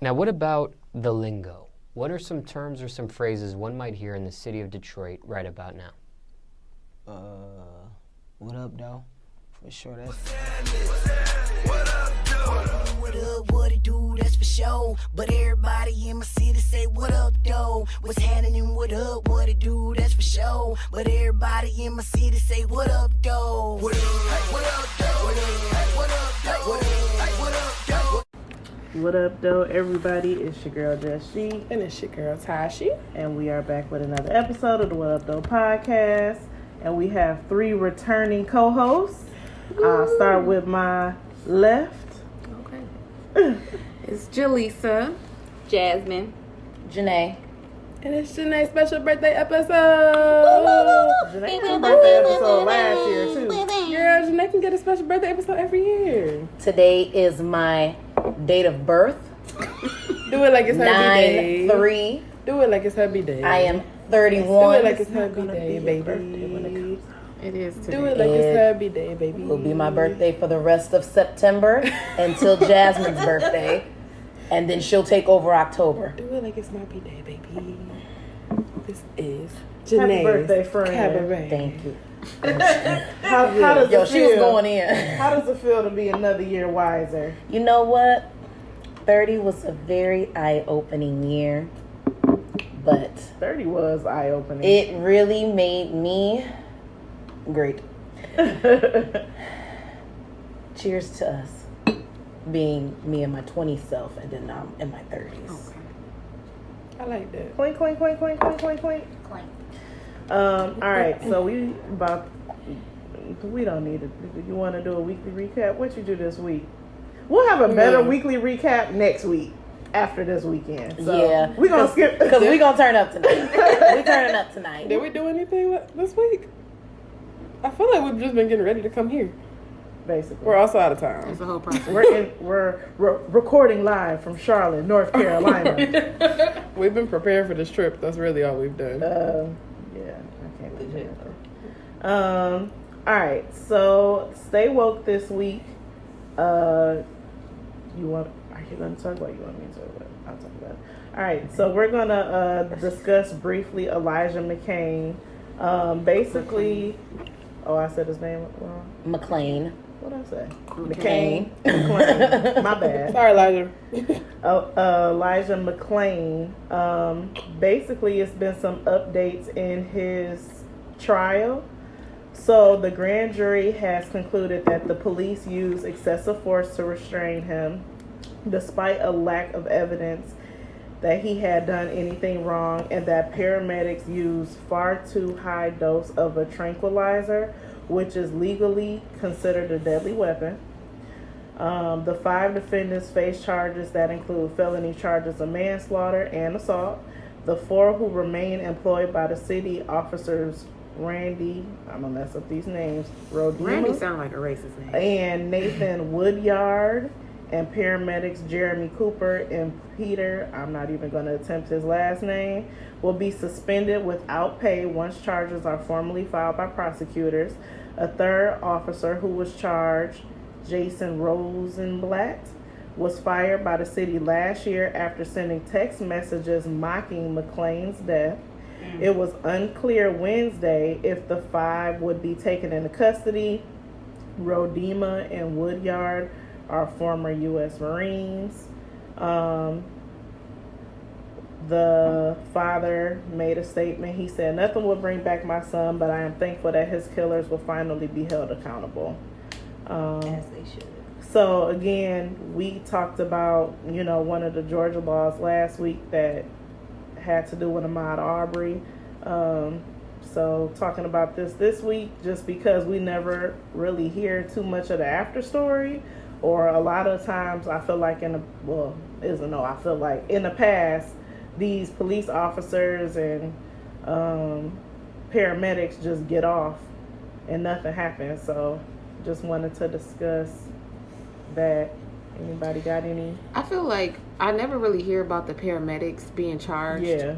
Now, what about the lingo? What are some terms or some phrases one might hear in the city of Detroit right about now? What up, though? For sure, that's... What up, what it do, that's for sure. But everybody in my city say, what up, though? What's happening, what up, what it do, that's for sure. But everybody in my city say, what up, though? What up, what up, though? What up, what up, though? What up, what up, though? What up, though, everybody? It's your girl, Just She. And it's your girl, Tashi. And we are back with another episode of the What Up, Though podcast. And we have 3 returning co-hosts. I'll start with my left. Okay. It's Jaleesa. Jasmine. Janae. And it's Janae's special birthday episode. Janae had a birthday episode last year, too. Girl, Janae can get a special birthday episode every year. Today is my date of birth. Do it like it's her B-Day. 9/3. Do it like it's her B-Day. I am Do 31. it like it's her B-Day, baby. It is today. Do it like it's her B-Day, baby. It will be my birthday for the rest of September until Jasmine's birthday. And then she'll take over October. Do it like it's my B-Day, baby. This is Happy Janae's birthday, friend. Cabaret. Thank you. How does Yo, it she was feel? going in. How does it feel to be another year wiser? You know what? 30 was a very eye-opening year. But 30 was eye-opening. it really made me great. Cheers to us being me and my 20 self, and then I'm in my 30s. Okay. I like that. Clink, clink, clink, clink, clink, clink, clink. Clank. All right, so we don't need it. You want to do a weekly recap? What you do this week? We'll have a better weekly recap next week after this weekend. So Yeah. we're going to skip. Because we're going to turn up tonight. We're turning up tonight. Did we do anything this week? I feel like we've just been getting ready to come here. Basically. We're also out of town. It's the whole process. We're recording live from Charlotte, North Carolina. We've been prepared for this trip. That's really all we've done. Yeah, I can't do that. All right, so stay woke this week. Are you going to talk about it? You want me to talk about it? I'll talk about it. All right, so we're going to discuss briefly Elijah McClain. Basically, I said his name wrong. McClain. What did I say? McCain. McClain. My bad. Sorry, Elijah. Elijah McClain. Basically, it's been some updates in his trial. So the grand jury has concluded that the police used excessive force to restrain him, despite a lack of evidence that he had done anything wrong, and that paramedics used far too high dose of a tranquilizer, which is legally considered a deadly weapon. The 5 defendants face charges that include felony charges of manslaughter and assault. The 4 who remain employed by the city officers, Randy, I'm going to mess up these names, Randy Rodima, sound like a racist name. and Nathan Woodyard, and paramedics Jeremy Cooper and Peter, I'm not even going to attempt his last name, will be suspended without pay once charges are formally filed by prosecutors. A 3rd officer who was charged, Jason Rosenblatt, was fired by the city last year after sending text messages mocking McClain's death. It was unclear Wednesday if the 5 would be taken into custody. Rodima and Woodyard are former U.S. Marines. The father made a statement. He said, "Nothing will bring back my son, but I am thankful that his killers will finally be held accountable." As they should. So again, we talked about, one of the Georgia laws last week that had to do with Ahmaud Arbery. So talking about this week, just because we never really hear too much of the after story, or a lot of times I feel like in the past, these police officers and paramedics just get off and nothing happens. So just wanted to discuss that. Anybody got any? I feel like I never really hear about the paramedics being charged. Yeah.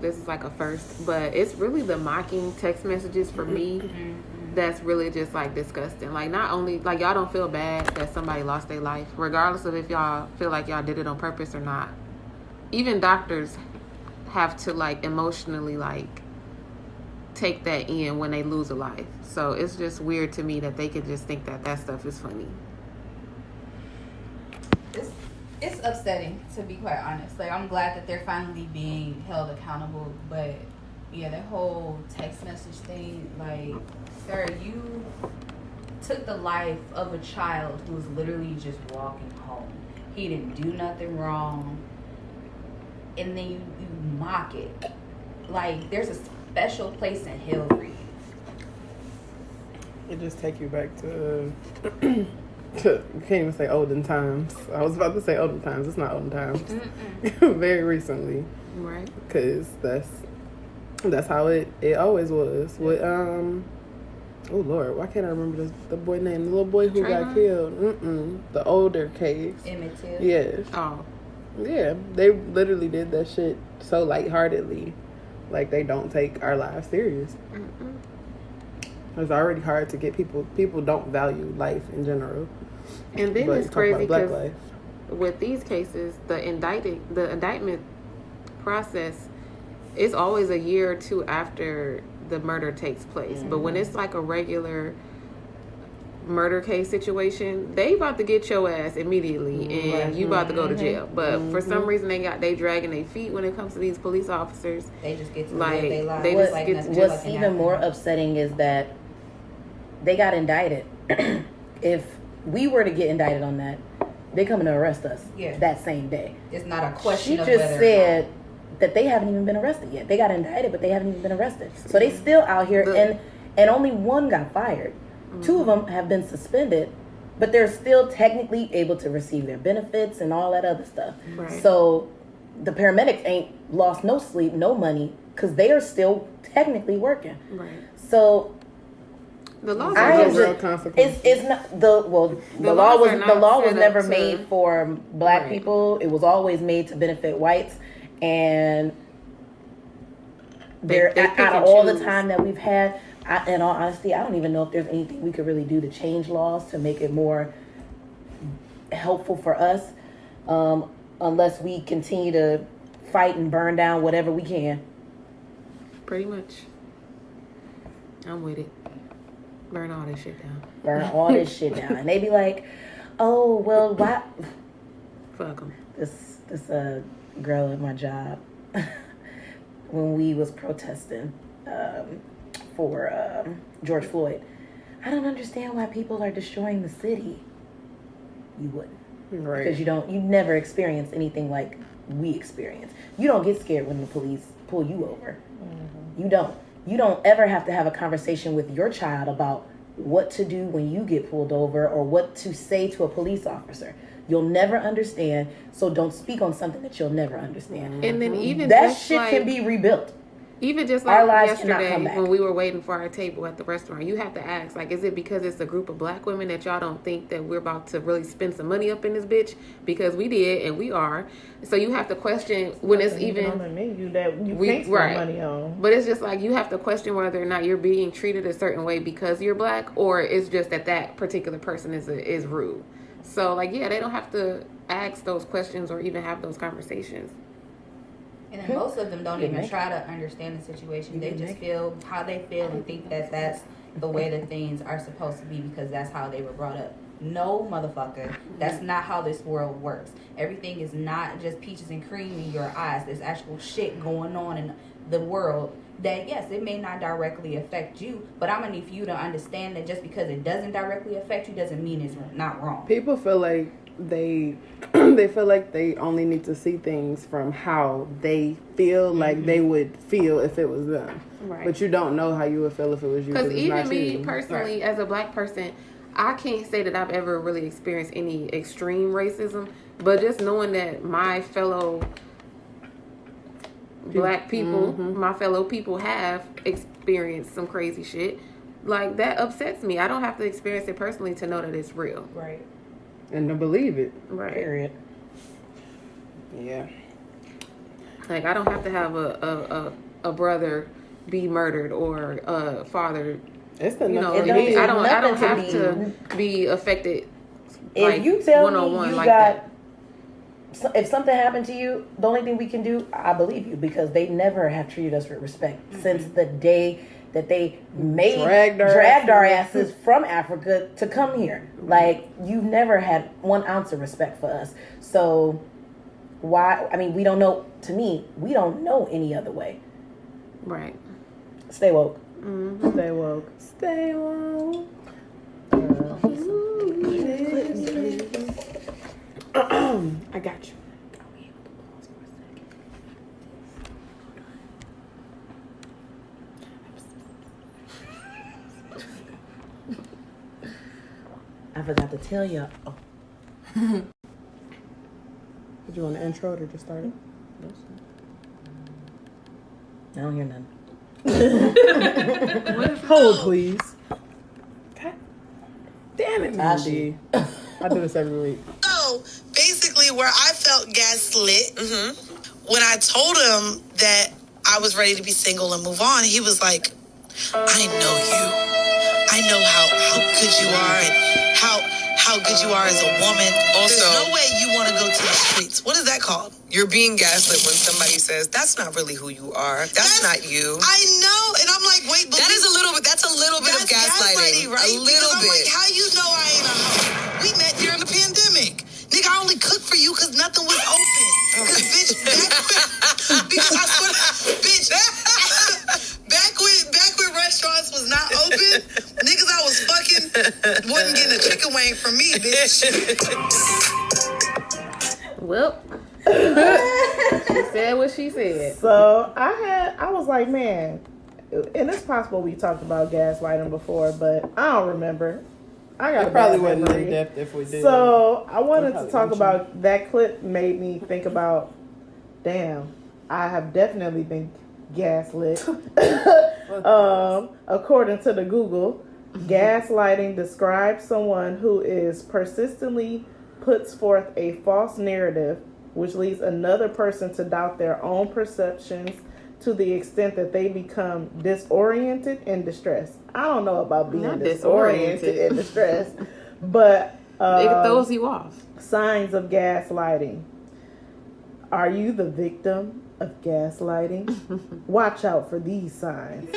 This is like a first, but it's really the mocking text messages for me that's really just like disgusting. Like, not only like y'all don't feel bad that somebody lost their life, regardless of if y'all feel like y'all did it on purpose or not. Even doctors have to like emotionally like take that in when they lose a life. So it's just weird to me that they could just think that that stuff is funny. It's upsetting, to be quite honest. Like, I'm glad that they're finally being held accountable, but yeah, that whole text message thing, like, sir, you took the life of a child who was literally just walking home. He didn't do nothing wrong, and then you mock it. Like, there's a special place in hell for you. It just take you back to you can't even say olden times. I was about to say olden times. It's not olden times. Very recently, Right. because that's how it always was. With oh Lord, why can't I remember the boy name? The little boy who got killed. The older case. Emmett Till. Yes. Oh. Yeah, they literally did that shit so lightheartedly, like they don't take our lives serious. It's already hard to get people. People don't value life in general. And then But it's talk crazy about Black because life. with these cases, the indictment process is always a year or two after the murder takes place. But when it's like a regular murder case situation, they about to get your ass immediately, and you about to go to jail. But for some reason, they dragging their feet when it comes to these police officers. They just get to Like, live their lives. they just get to What's even more upsetting is that they got indicted. If we were to get indicted on that, they're coming to arrest us that same day. It's not a question She of just whether said that they haven't even been arrested yet. They got indicted, but they haven't even been arrested. So they still out here, and only one got fired. Two of them have been suspended, but they're still technically able to receive their benefits and all that other stuff. Right. So the paramedics ain't lost no sleep, no money, because they are still technically working. Right. So The laws I are am real just, consequences. it's not the The law laws was are the not law was set up never to- made for black Right. people. It was always made to benefit whites, and They pick out of and all the choose. time that we've had, in all honesty, I don't even know if there's anything we could really do to change laws to make it more helpful for us, unless we continue to fight and burn down whatever we can. pretty much. I'm with it. Burn all this shit down. Burn all this shit down, and they be like, "Oh well, why?" Fuck them. This girl at my job, when we was protesting for George Floyd, I don't understand why people are destroying the city. You wouldn't, Right. because you never experienced anything like we experienced. You don't get scared when the police pull you over. You don't. You don't ever have to have a conversation with your child about what to do when you get pulled over or what to say to a police officer. You'll never understand, so don't speak on something that you'll never understand. And then even That just shit like, can be rebuilt. even just Our like lives cannot come yesterday back. when we were waiting for our table at the restaurant, you have to ask, like, is it because it's a group of black women that y'all don't think that we're about to really spend some money up in this bitch? Because we did, and we are. So you have to question when it's Even on even. the menu that you We- can't spend right. money on. But it's just like you have to question whether or not you're being treated a certain way because you're black, or it's just that particular person is rude. So like, yeah, they don't have to ask those questions or even have those conversations. And then most of them don't You even make try to understand the situation. You They can just make feel how they feel and think that that's the way that things are supposed to be because that's how they were brought up. No, motherfucker. That's not how this world works. Everything is not just peaches and cream in your eyes. There's actual shit going on in the world that, yes, it may not directly affect you, but I'm going to need for you to understand that just because it doesn't directly affect you doesn't mean it's not wrong. People feel like they they feel like they only need to see things from how they feel like they would feel if it was them. Right. But you don't know how you would feel if it was you. Because it's even not me you. personally, as a black person, I can't say that I've ever really experienced any extreme racism. But just knowing that my fellow black people, my fellow people have experienced some crazy shit, like that upsets me. I don't have to experience it personally to know that it's real. Right. And to believe it. Right. Period. Yeah. Like I don't have to have a brother be murdered or a father It's the you know, It me, don't I take don't nothing to have be- to be affected. If like, you tell me one-on-one you like got, that. if something happened to you, the only thing we can do, I believe you, because they never have treated us with respect since the day that they dragged our asses from Africa to come here. Like, you've never had 1 ounce of respect for us. So why? I mean, we don't know. To me, we don't know any other way. Right. Stay woke. Stay woke. Stay woke. I got you. I forgot to tell y'all. Oh, Did you want to intro it or just start it? I don't hear nothing. Hold, please. God damn it, Tashi. Mandy. I do this every week. So basically, where I felt gaslit, when I told him that I was ready to be single and move on, he was like, I know you. I know how good you are and how good you are as a woman. Also, there's no way you want to go to the streets. What is that called? You're being gaslit when somebody says, that's not really who you are. That's not you. I know, and I'm like, wait, but That's a little bit of gaslighting. right? A little I'm like, bit. how you know I ain't a hoe? We met during the pandemic. Nigga, I only cooked for you because nothing was open. Because, bitch, because I swear, bitch, back when restaurants was not open, niggas I was fucking wasn't getting a chicken wing from me, bitch. Well, she said what she said. So I was like, man, and it's possible we talked about gaslighting before, but I don't remember. I got It a probably bad wasn't memory. in depth if we did. So I wanted We to probably talk mentioned about that clip. Made me think about, damn, I have definitely been gaslit. According to the Google, gaslighting describes someone who is persistently puts forth a false narrative which leads another person to doubt their own perceptions to the extent that they become disoriented and distressed. I don't know about being Not disoriented and distressed, but It throws you off. signs of gaslighting. Are you the victim of gaslighting? Watch out for these signs.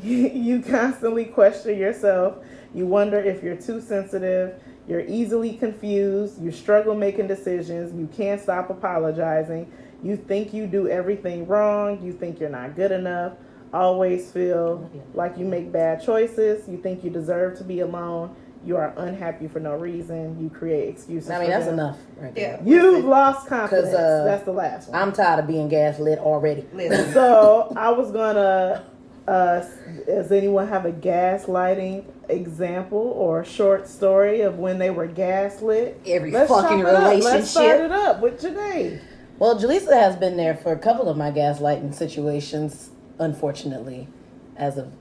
You constantly question yourself. You wonder if you're too sensitive. You're easily confused. You struggle making decisions. You can't stop apologizing. You think you do everything wrong. You think you're not good enough. Always feel like you make bad choices. You think you deserve to be alone. You are unhappy for no reason. You create excuses. I mean, for that's them. enough right there. You've lost confidence. 'Cause, That's the last one. I'm tired of being gaslit already. So I was gonna. Does anyone have a gaslighting example or short story of when they were gaslit? Every Let's fucking chop it up. relationship. Let's start it up with Janae. Well, Jaleesa has been there for a couple of my gaslighting situations, unfortunately, as of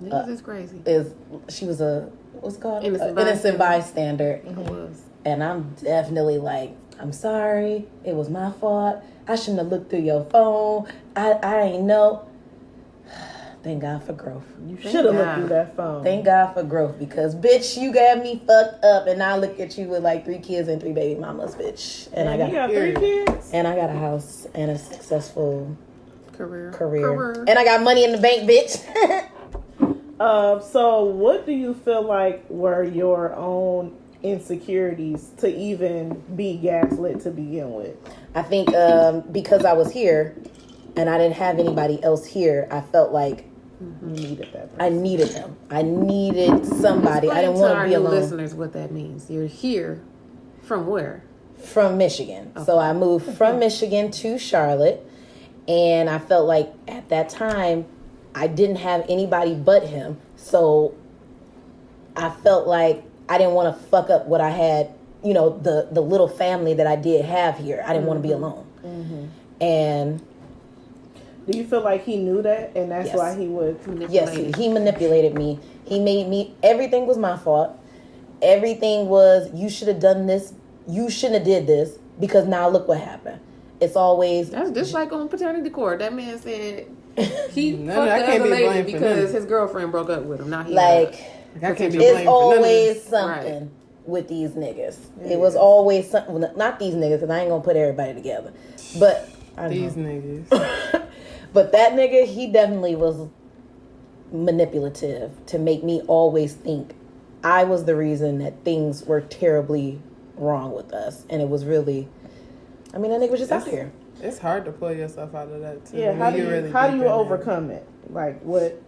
Niggas is crazy. she was a what's it called Innocent bystander, It was. and I'm definitely like, I'm sorry, it was my fault. I shouldn't have looked through your phone. I ain't know. Thank God for growth. You should have looked through that phone. Thank God for growth, because bitch, you got me fucked up, and now look at you with like 3 kids and 3 baby mamas, bitch. And Man, you got 3 kids? And I got a house and a successful Career. And I got money in the bank, bitch. So what do you feel like were your own insecurities to even be gaslit to begin with? I think because I was here and I didn't have anybody else here, I felt like you needed that person. I needed them. I needed somebody. I didn't want to be alone. Listeners, what that means? You're here from where? From Michigan. Okay. So I moved from Michigan to Charlotte, and I felt like at that time I didn't have anybody but him. So I felt like I didn't want to fuck up what I had, you know, the little family that I did have here. I didn't want to be alone. And do you feel like he knew that, and that's why he would manipulate? Yes, he manipulated me. He made me, everything was my fault. Everything was, you should have done this. You shouldn't have did this, because now look what happened. It's always... That's just like on paternity court. That man said, He No, fucked I the can't other be lady blamed for because nothing. his girlfriend broke up with him. Now he Like, I can't be it's blamed for none of always this. something with these niggas. It was always something. Well, not these niggas, because I ain't gonna put everybody together. But These niggas. but that nigga, he definitely was manipulative to make me always think I was the reason that things were terribly wrong with us, and it was really. I mean, that nigga was just out here. It's hard to pull yourself out of that too. Yeah, how do you really how do deep you in it. overcome it? Like what?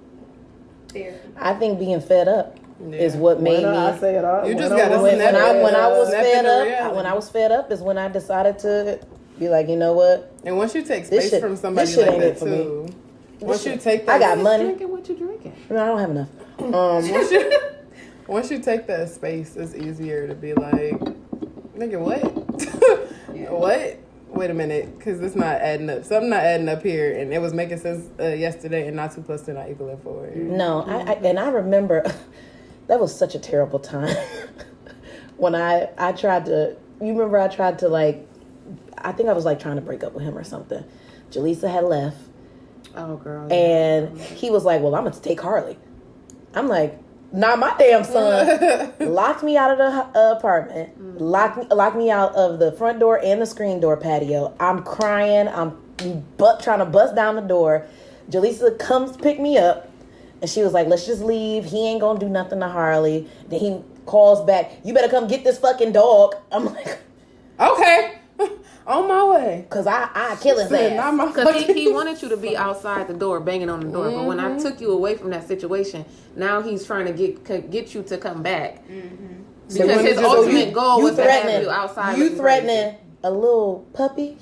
I think being fed up is Yeah. what made When me. I say it all. You just when gotta I'm- when I was snap fed into up, reality. when I was fed up is when I decided to be like, you know what? And once you take This space shit- from somebody this shit like ain't that it for me. too, once you shit- take that, I got money. drinking what you drinking. No, I don't have enough. Once you take that space, it's easier to be like, nigga, what? What? Wait a minute, because it's not adding up. Something not adding up here, and it was making sense yesterday, and not 2 + 2 not equaling 4. No, I remember that was such a terrible time when I tried to. You remember I tried to like, I think I was like trying to break up with him or something. Jaleesa had left, Oh, girl. and he was like, "Well, I'm gonna take Harley." I'm like, "Not my damn son." Locked me out of the apartment. Locked me out of the front door and the screen door patio. I'm crying. I'm trying to bust down the door. Jaleesa comes pick me up, and she was like, "Let's just leave. He ain't gonna do nothing to Harley." Then he calls back, "You better come get this fucking dog." I'm like, Okay, on my way. "Cause I kill his Said, ass." not my Because fucking. he wanted you to be outside the door, banging on the door. But when I took you away from that situation, now he's trying to get you to come back. So Because when his did you- ultimate goal You was to have threatening. you outside. You looking threatening a little puppy.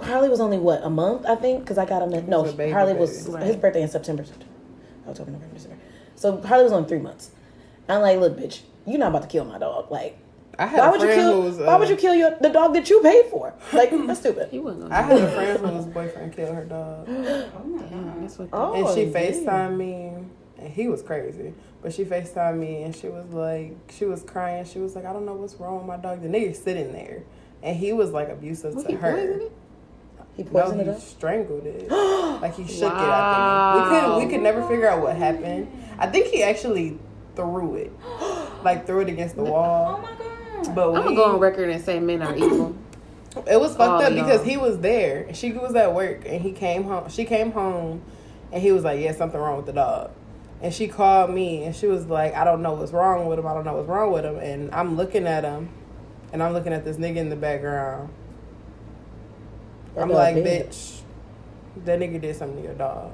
Harley was only what, a month, I think, because I got him. No, was a baby Harley baby. was Right. his birthday in September. October, November, December. So Harley was only 3 months. I'm like, look, bitch, you're not about to kill my dog. Like, I had why a would you friend kill? who was. Why would you kill the dog that you paid for? Like, that's stupid. He wasn't I gonna had a friend whose boyfriend killed her dog, Damn, that's what Oh, and she yeah. FaceTimed me, and he was crazy. But she FaceTimed me, and she was like, she was crying. She was like, I don't know what's wrong with my dog. The nigga's sitting there, and he was like abusive Was to he her. poisoning it? He No, poisoned he it up. strangled it. Like he shook it after me. We could never figure out what happened. I think he actually threw it, like threw it against the wall. Oh my god. But I'm we, gonna go on record and say men are evil. it was fucked Oh, up because y'all. he was there. She was at work, and he came home. She came home, and he was like, "Yeah, something wrong with the dog." And she called me, and she was like, "I don't know what's wrong with him. I don't know what's wrong with him." And I'm looking at him, and I'm looking at this nigga in the background. That I'm dog like, big. bitch, that nigga did something to your dog.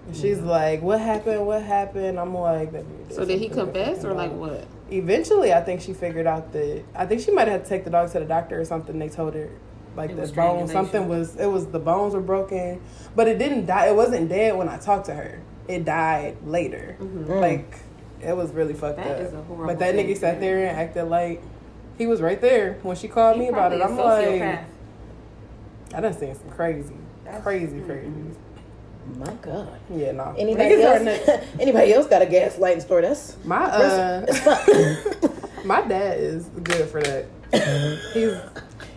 And she's like, what happened? What happened? I'm like, that nigga did So did he something to your confess or fucking like dog. what? Eventually, I think she figured out that, I think she might have had to take the dog to the doctor or something. They told her, like, It the was bones, the bones were broken. But it didn't die. It wasn't dead when I talked to her. It died later. Like, it was really fucked That up. is a horrible But that thing nigga to sat do. there and acted like he was right there when she called me about it. I'm like, I done seen some crazy. My God. Yeah, no. Anybody Niggas are else? nuts. Anybody else got a gaslighting story? That's My it's fun. my dad is good for that. He's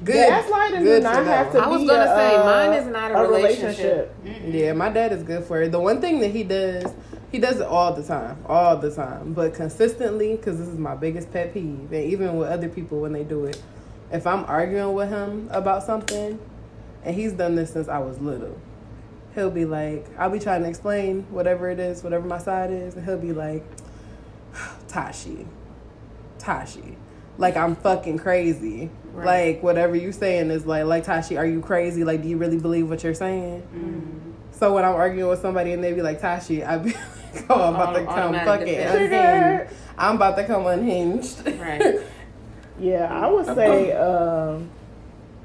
good. Gaslighting do good not for that have to one. I was be gonna say, a, mine is not a relationship. Yeah, my dad is good for it. The one thing that he does it all the time, but consistently, because this is my biggest pet peeve, and even with other people when they do it, if I'm arguing with him about something, and he's done this since I was little, he'll be like, I'll be trying to explain whatever it is, whatever my side is, and he'll be like, Tashi, like I'm fucking crazy. Right. Like whatever you saying is like Tashi, are you crazy? Like, do you really believe what you're saying? So when I'm arguing with somebody and they be like, Tashi, I be like, oh, I'm about to come Automatic fucking defense. unhinged. I'm about to come unhinged. Right. Yeah, I would say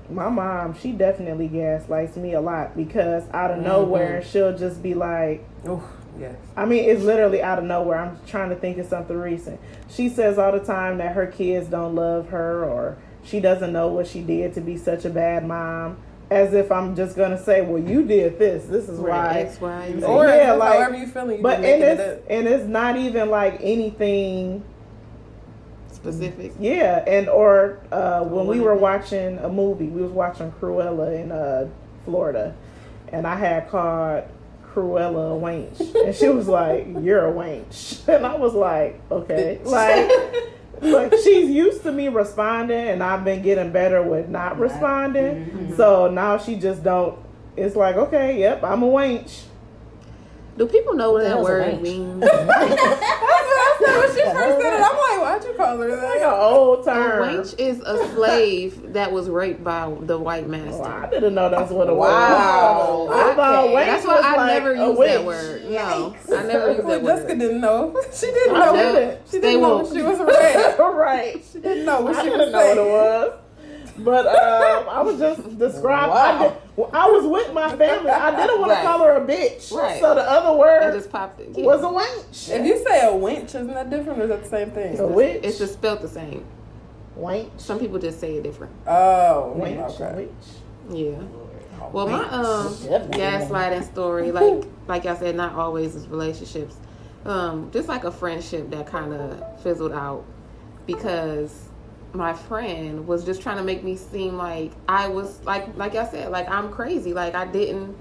my mom, she definitely gaslights me a lot because out of nowhere she'll just be like, Oh, yes. I mean, it's literally out of nowhere. I'm trying to think of something recent. She says all the time that her kids don't love her or she doesn't know what she did to be such a bad mom. As if I'm just going to say, well, you did this. This is why. X, Y, and Z. Or Yeah, it's like, however you feeling, you But just making it up. and it's not even like anything Specific. Yeah, and or when we were watching a movie, we was watching Cruella in Florida, and I had called Cruella a wench? And she was like, you're a wench. And I was like, okay. Like she's used to me responding, and I've been getting better with not responding. Mm-hmm. So now she just don't. It's like, okay, yep, I'm a wench. Do people know what the that hell's a word wench? means? That's what I said when she first said it. I'm like, why'd you call her Like an that? old A term. wench is a slave that was raped by the white master. Wow, I didn't know that's what it Wow. was. I thought Okay. wench That's why was I like never a used witch. that word. No, I never used that Jessica word. didn't know. She didn't I know. didn't. She Stay didn't know woke. she was red. Right. She didn't know what I she was didn't know what it saying. was. But I was just describing. I was with my family. I didn't want to Right. call her a bitch. Right. So the other I word just popped it. Yeah. was a wench. If you say a winch, isn't that different or is that the same thing? A witch. It's just spelled the same. wench. Some people just say it different. Oh, Wench. okay. Witch. Yeah. Well, my Definitely. gaslighting story, like y'all said, not always is relationships. Just like a friendship that kind of fizzled out because my friend was just trying to make me seem like I was like y'all said, like I'm crazy. Like I didn't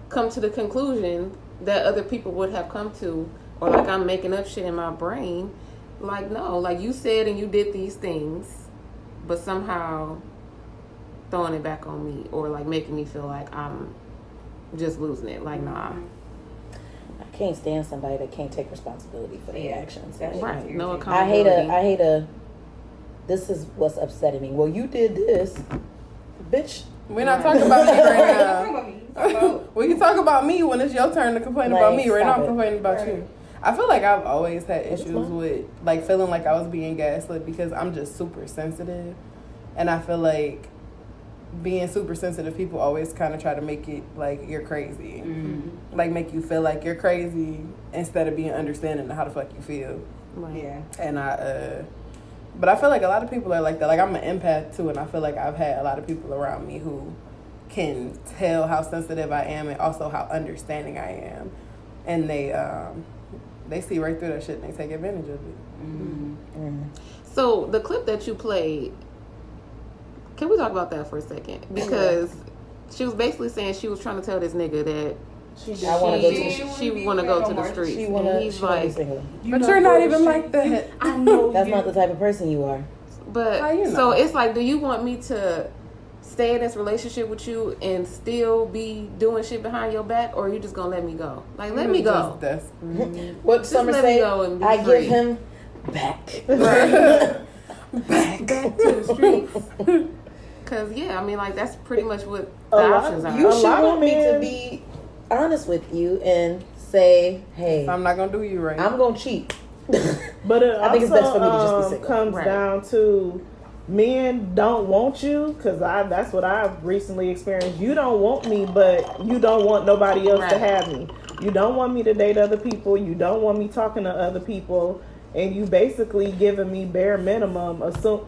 come to the conclusion that other people would have come to, or like I'm making up shit in my brain. Like no, like you said and you did these things, but somehow throwing it back on me or like making me feel like I'm just losing it. Like nah. I can't stand somebody that can't take responsibility for their actions. Like, Right. No I accountability. hate a. This is what's upsetting me. Well, you did this, bitch. We're not talking about me right Talk now. about me. Talk about- We can talk about me when it's your turn to complain Like, about me. Right now, stop I'm it. complaining about you. I feel like I've always had issues fine. with like feeling like I was being gaslit because I'm just super sensitive, and I feel like being super sensitive, people always kind of try to make it like you're crazy, like make you feel like you're crazy instead of being understanding of how the fuck you feel. Right. Yeah. And but I feel like a lot of people are like that. Like I'm an empath too, and I feel like I've had a lot of people around me who can tell how sensitive I am and also how understanding I am, and they see right through that shit and they take advantage of it. So the clip that you played, can we talk about that for a second? Because she was basically saying she was trying to tell this nigga that I want to go to the. she want to go to the streets. She And wanna. he's She wanna be like, single. But you're not even like that. I know. That's not the type of person you are. but How you know? so it's like, do you want me to stay in this relationship with you and still be doing shit behind your back, or are you just gonna let me go? Like, let me go. Just What Summer let me say? go and be I free. give him back. Back to the streets. Cause yeah, I mean, like that's pretty much what the A lot- options are. You A should lot of want me to men- be honest with you and say, hey, I'm not gonna do you right. I'm gonna cheat. But it I think it's best for me to just be also single. comes Right. down to men don't want you, because that's what I've recently experienced. You don't want me, but you don't want nobody else to Right. have me. You don't want me to date other people. You don't want me talking to other people. And you basically giving me bare minimum,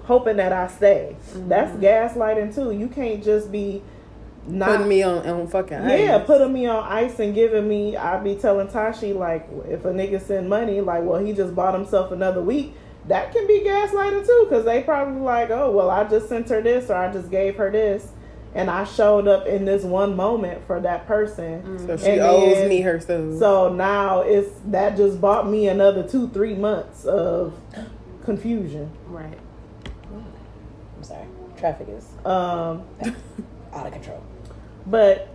hoping that I stay. That's gaslighting too. You can't just be not Putting me on fucking ice. yeah, putting me on ice and giving me. I be telling Tashi, like, if a nigga send money, like, well, he just bought himself another week. That can be gaslighting too, because they probably like, oh, well, I just sent her this, or I just gave her this, and I showed up in this one moment for that person. So she And owes then- me her food. So now that just bought me another 2-3 months of confusion. Right. I'm sorry. Traffic is Um, out of control. but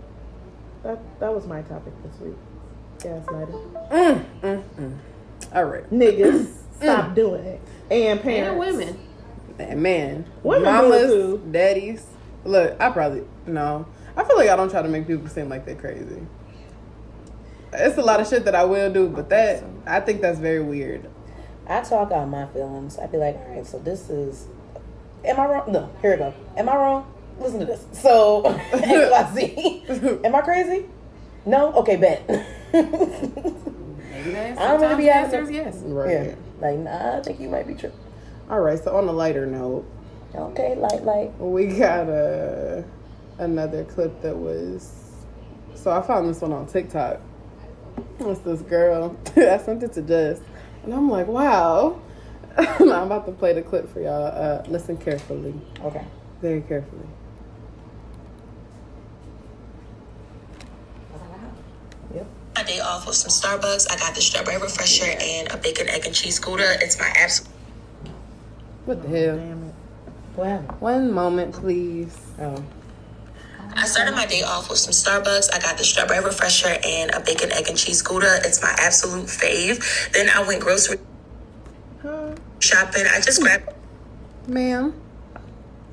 that was my topic this week. Gaslighting. All right. Niggas, stop doing it. And parents. And women. Man, Women do it mamas, too. daddies. Look, I feel like I don't try to make people seem like they're crazy. It's a lot of shit that I will do, but I think that's very weird. I talk out my feelings. I be like, all right, so this is. Am I wrong? No, here we go. Am I wrong? Listen to this. So, XYZ. Am I crazy? No? Okay, bet. Maybe that's I don't really be the asking- answer is yes. Right. Yeah. Like, nah, I think you might be true. All right. So on a lighter note, Okay, like. we got another clip that was. So I found this one on TikTok. It's this girl. I sent it to Jess, and I'm like, wow. I'm about to play the clip for y'all. Listen carefully, Okay. very carefully. my day off with some Starbucks. I got the strawberry refresher and a bacon, egg, and cheese Gouda. It's my absolute... What the hell? Wow. One moment, please. Oh. I started my day off with some Starbucks. I got the strawberry refresher and a bacon, egg, and cheese Gouda. It's my absolute fave. Then I went grocery shopping. I just grabbed Ma'am.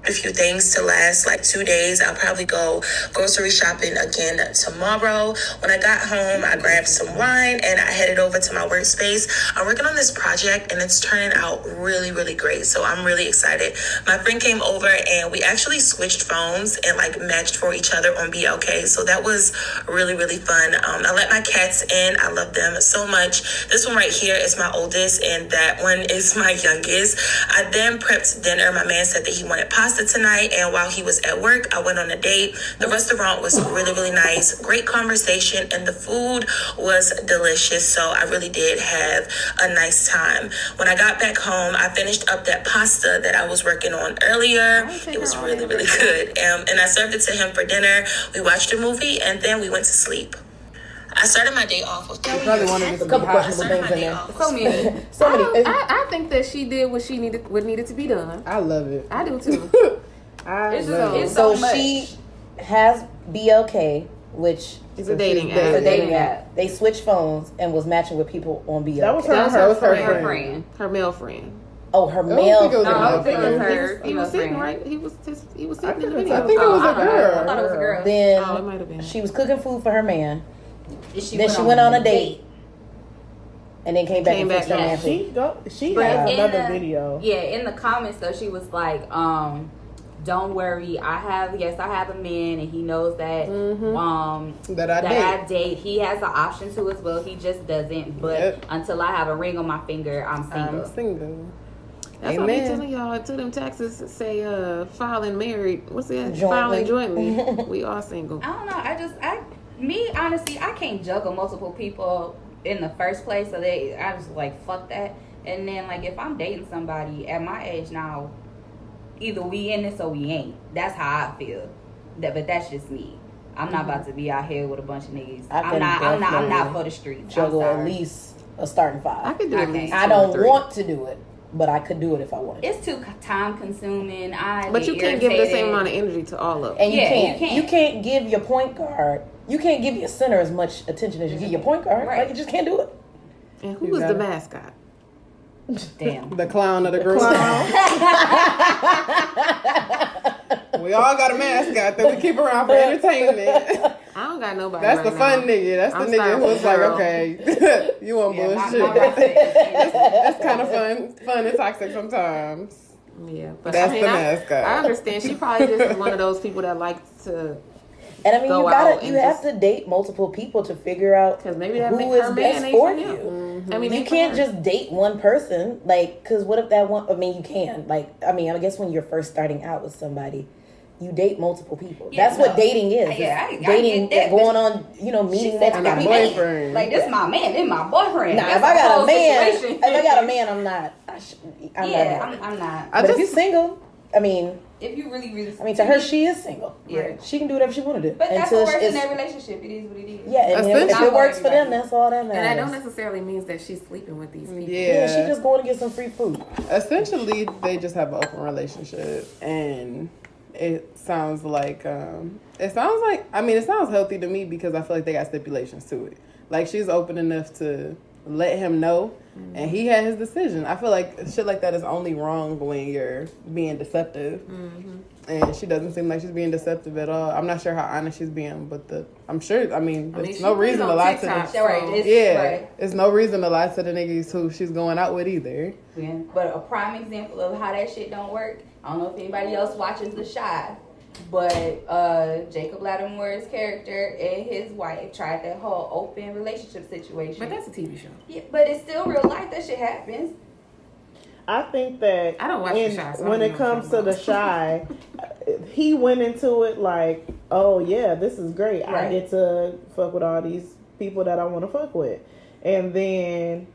a few things to last like 2 days. I'll probably go grocery shopping again tomorrow. When I got home, I grabbed some wine and I headed over to my workspace. I'm working on this project and it's turning out really, really great. So I'm really excited. My friend came over and we actually switched phones and like matched for each other on BLK. So that was really, really fun. I let my cats in. I love them so much. This one right here is my oldest and that one is my youngest. I then prepped dinner. My man said that he wanted pasta tonight, and while he was at work, I went on a date. The restaurant was really, really nice. Great conversation, and the food was delicious. So I really did have a nice time. When I got back home, I finished up that pasta that I was working on earlier. It was really, really good. And I served it to him for dinner. We watched a movie, and then we went to sleep. I started my day off with A couple questionable things in there. So many. So many. I think that she did what needed to be done. I love it. I do too. It's love it. So so much. she has BLK, which It's a dating is app. a dating app. They switched phones and was matching with people on BLK. That was her, That was her friend. Her male friend. Oh, her think male. it was a No, I male think it was friend. her. He was Female sitting friend. right. He was I sitting in the think video. it was a I girl. thought it was a girl. Then Oh, it might have been. she was cooking food for her man. Then Then she went on a date. And then came back Came and fixed back, her yeah. man food. She But has in another the- video. Yeah, in the comments though, she was like, "Don't worry, I have a man, and he knows that That I I date. He has the option to as well. He just doesn't. But Yep. until I have a ring on my finger, I'm single." I'm single. That's what I be Amen. telling y'all. Until them taxes say filing married. What's that? Jointly. Filing jointly. We are single. I don't know. Honestly, I can't juggle multiple people in the first place. So I was like, fuck that. And then like, if I'm dating somebody at my age now, either we in this or we ain't. That's how I feel. But that's just me. I'm not about to be out here with a bunch of niggas. I'm not for the streets. Juggle I'm at sorry. least a starting I five. could do at least I two or don't three. want to do it, but I could do it if I wanted to. It's too time consuming. But you can't give the same amount of energy to all of them. And you Yeah, can't. you can't. You can't give your point guard. You can't give your center as much attention as you give your point guard. Right. Like you just can't do it. And who is the mascot? Damn. The clown of the group. We all got a mascot that we keep around for entertainment. I don't got nobody. That's right the fun now. nigga. That's I'm the nigga starting who's with like, girl. okay, you want Yeah, my bullshit. mascot. That's kind of fun and toxic sometimes. Yeah, but That's I mean, the mascot. I understand. She probably just is one of those people that likes to, And I mean, Go you out gotta. and You have just- to date multiple people to figure out because maybe that who make is her best man ain't for for you. him. I mean, You ain't for can't her. just date one person, like, because what if that one? I mean, you can. Like, I mean, I guess when you're first starting out with somebody, you date multiple people. Yeah, That's what no. dating is. Yeah, It's I dating, get that, going but on, meeting She next said, to "I got people. my boyfriend. Like this, my man. This my boyfriend. Nah, That's if I the got whole a man, situation. if I got a man, I'm not. I'm Yeah, not. I'm not. I But if just- you're single, I mean, If you really, to her, she is single. Yeah. She can do whatever she want to do. But that's until what works in it's- their relationship. It is what it is. Yeah, and if Essentially- it works for them, that's all that matters. And that don't necessarily means that she's sleeping with these people. Yeah, she Yeah. just going to get some free food. Essentially, they just have an open relationship, and it sounds like it sounds healthy to me because I feel like they got stipulations to it. Like she's open enough to let him know, and he had his decision. I feel like shit like that is only wrong when you're being deceptive, and she doesn't seem like she's being deceptive at all. I'm not sure how honest she's being, but I'm sure. I mean, there's she no put it reason to on lie to TikTok, them. Right, so- it's- Yeah, right. there's no reason to lie to the niggas who she's going out with either. Yeah. But a prime example of how that shit don't work. I don't know if anybody else watches The Shy, but Jacob Lattimore's character and his wife tried that whole open relationship situation. But that's a TV show. Yeah, but it's still real life. That shit happens. I think that I don't watch The Shy, so I when don't it know comes to what The you're Shy, he went into it like, oh yeah, this is great. I Right. get to fuck with all these people that I want to fuck with. And then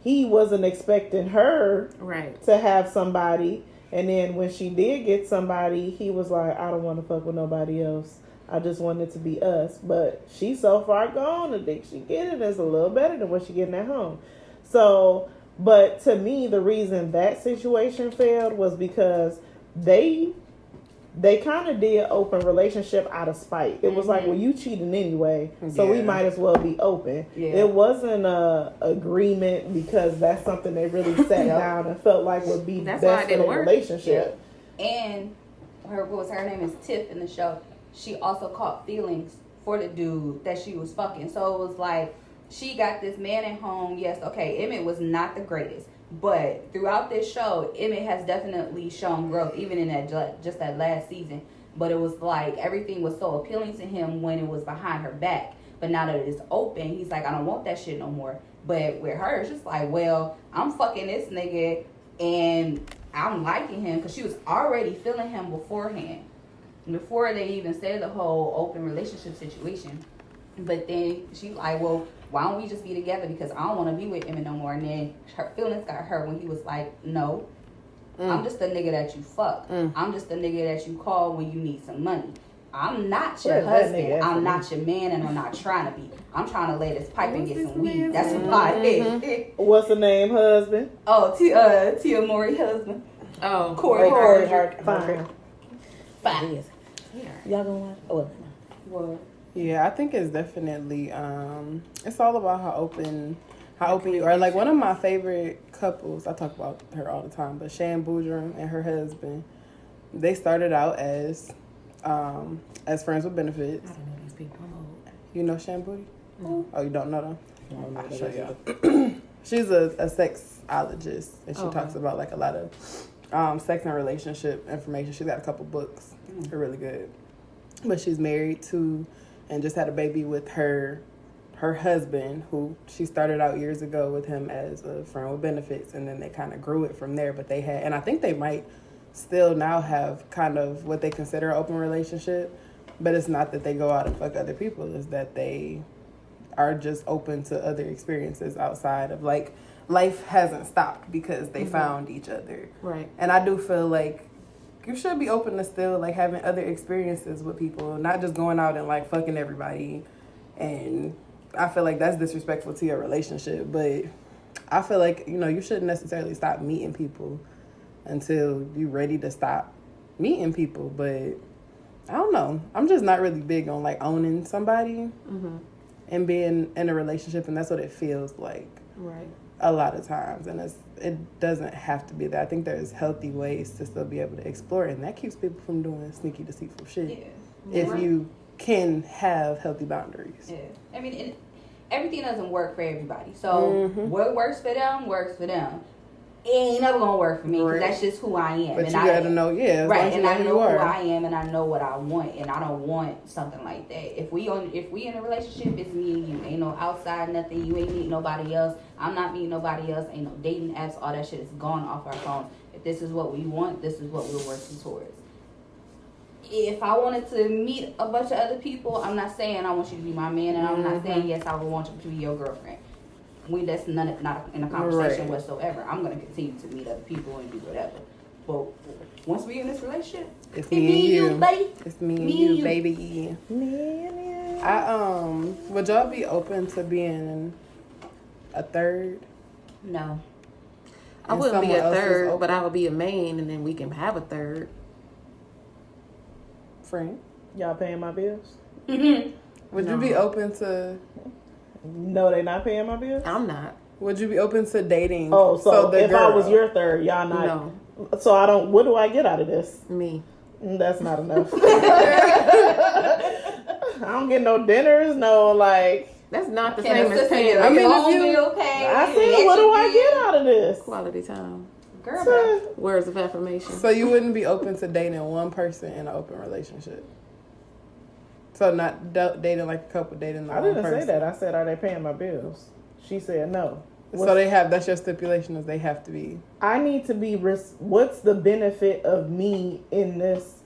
he wasn't expecting her Right. to have somebody. And then when she did get somebody, he was like, I don't want to fuck with nobody else. I just want it to be us. But she's so far gone, the dick she getting is a little better than what she getting at home. So, but to me, the reason that situation failed was because they kind of did open relationship out of spite. It was like, well, you cheating anyway, so we might as well be open. Yeah. It wasn't a agreement because that's something they really sat down and felt like would be best for their relationship. Yeah. And her name is Tiff in the show. She also caught feelings for the dude that she was fucking. So it was like, she got this man at home. Yes, okay, Emmett was not the greatest. But throughout this show, Emmett has definitely shown growth, even in that just that last season. But it was like everything was so appealing to him when it was behind her back. But now that it is open, he's like, I don't want that shit no more. But with her, it's just like, well, I'm fucking this nigga and I'm liking him, because she was already feeling him beforehand, before they even said the whole open relationship situation. But then she like, well, why don't we just be together, because I don't want to be with him no more. And then her feelings got hurt when he was like, no, I'm just the nigga that you fuck. I'm just the nigga that you call when you need some money. I'm not your husband. I'm not your man, and I'm not trying to be. I'm trying to lay this pipe and get some weed. That's about it. What's the name, husband? Oh, Tia Mowry husband. Oh, Corey Hart. Fine. Y'all gonna watch? Oh, well. Yeah, I think it's definitely it's all about how open you are. Like, one of my favorite couples, I talk about her all the time, but Shan Boudreaux and her husband, they started out as friends with benefits. I don't know these people. You know Shan Boudreaux? No. Oh, you don't know them? No, I'll show you. She's a sexologist, and she talks about like a lot of sex and relationship information. She's got a couple books. They're really good. But she's married to and just had a baby with her husband, who she started out years ago with him as a friend with benefits, and then they kind of grew it from there. But they had, and I think they might still now have kind of what they consider an open relationship, but it's not that they go out and fuck other people, it's that they are just open to other experiences outside of, like, life hasn't stopped because they found each other. Right. And I do feel like you should be open to still, like, having other experiences with people, not just going out and, like, fucking everybody. And I feel like that's disrespectful to your relationship. But I feel like, you know, you shouldn't necessarily stop meeting people until you're ready to stop meeting people. But I don't know. I'm just not really big on, like, owning somebody and being in a relationship, and that's what it feels like. Right. A lot of times, and it doesn't have to be that. I think there's healthy ways to still be able to explore, and that keeps people from doing sneaky, deceitful shit. Yeah. If you can have healthy boundaries. Yeah, I mean, everything doesn't work for everybody. So what works for them works for them. It ain't never gonna work for me, because that's just who I am. But and you gotta know, right? And I know who I am, and I know what I want, and I don't want something like that. If we in a relationship, it's me and you. Ain't no outside nothing. You ain't meeting nobody else. I'm not meeting nobody else. Ain't no dating apps. All that shit is gone off our phones. If this is what we want, this is what we're working towards. If I wanted to meet a bunch of other people, I'm not saying I want you to be my man, and I'm not saying yes, I would want you to be your girlfriend. That's not in a conversation whatsoever. I'm going to continue to meet other people and do whatever. But once we're in this relationship, it's me and you, buddy. It's me and you, baby. Me and you. Would y'all be open to being a third? No. I wouldn't be a third, but I would be a main, and then we can have a third. Frank? Y'all paying my bills? Would you be open to... No, they not paying my bills? I'm not. Would you be open to dating? Oh, so if I was your third, y'all not... No. So I don't... What do I get out of this? Me. That's not enough. I don't get no dinners, no, like... That's not the same as paying. I mean, I said, what do I get out of this? Quality time. Girl, words of affirmation. So you wouldn't be open to dating one person in an open relationship? So not dating like a couple, dating the one person? I didn't say that. I said, are they paying my bills? She said no. So that's your stipulation, is they have to be. I need to be, what's the benefit of me in this?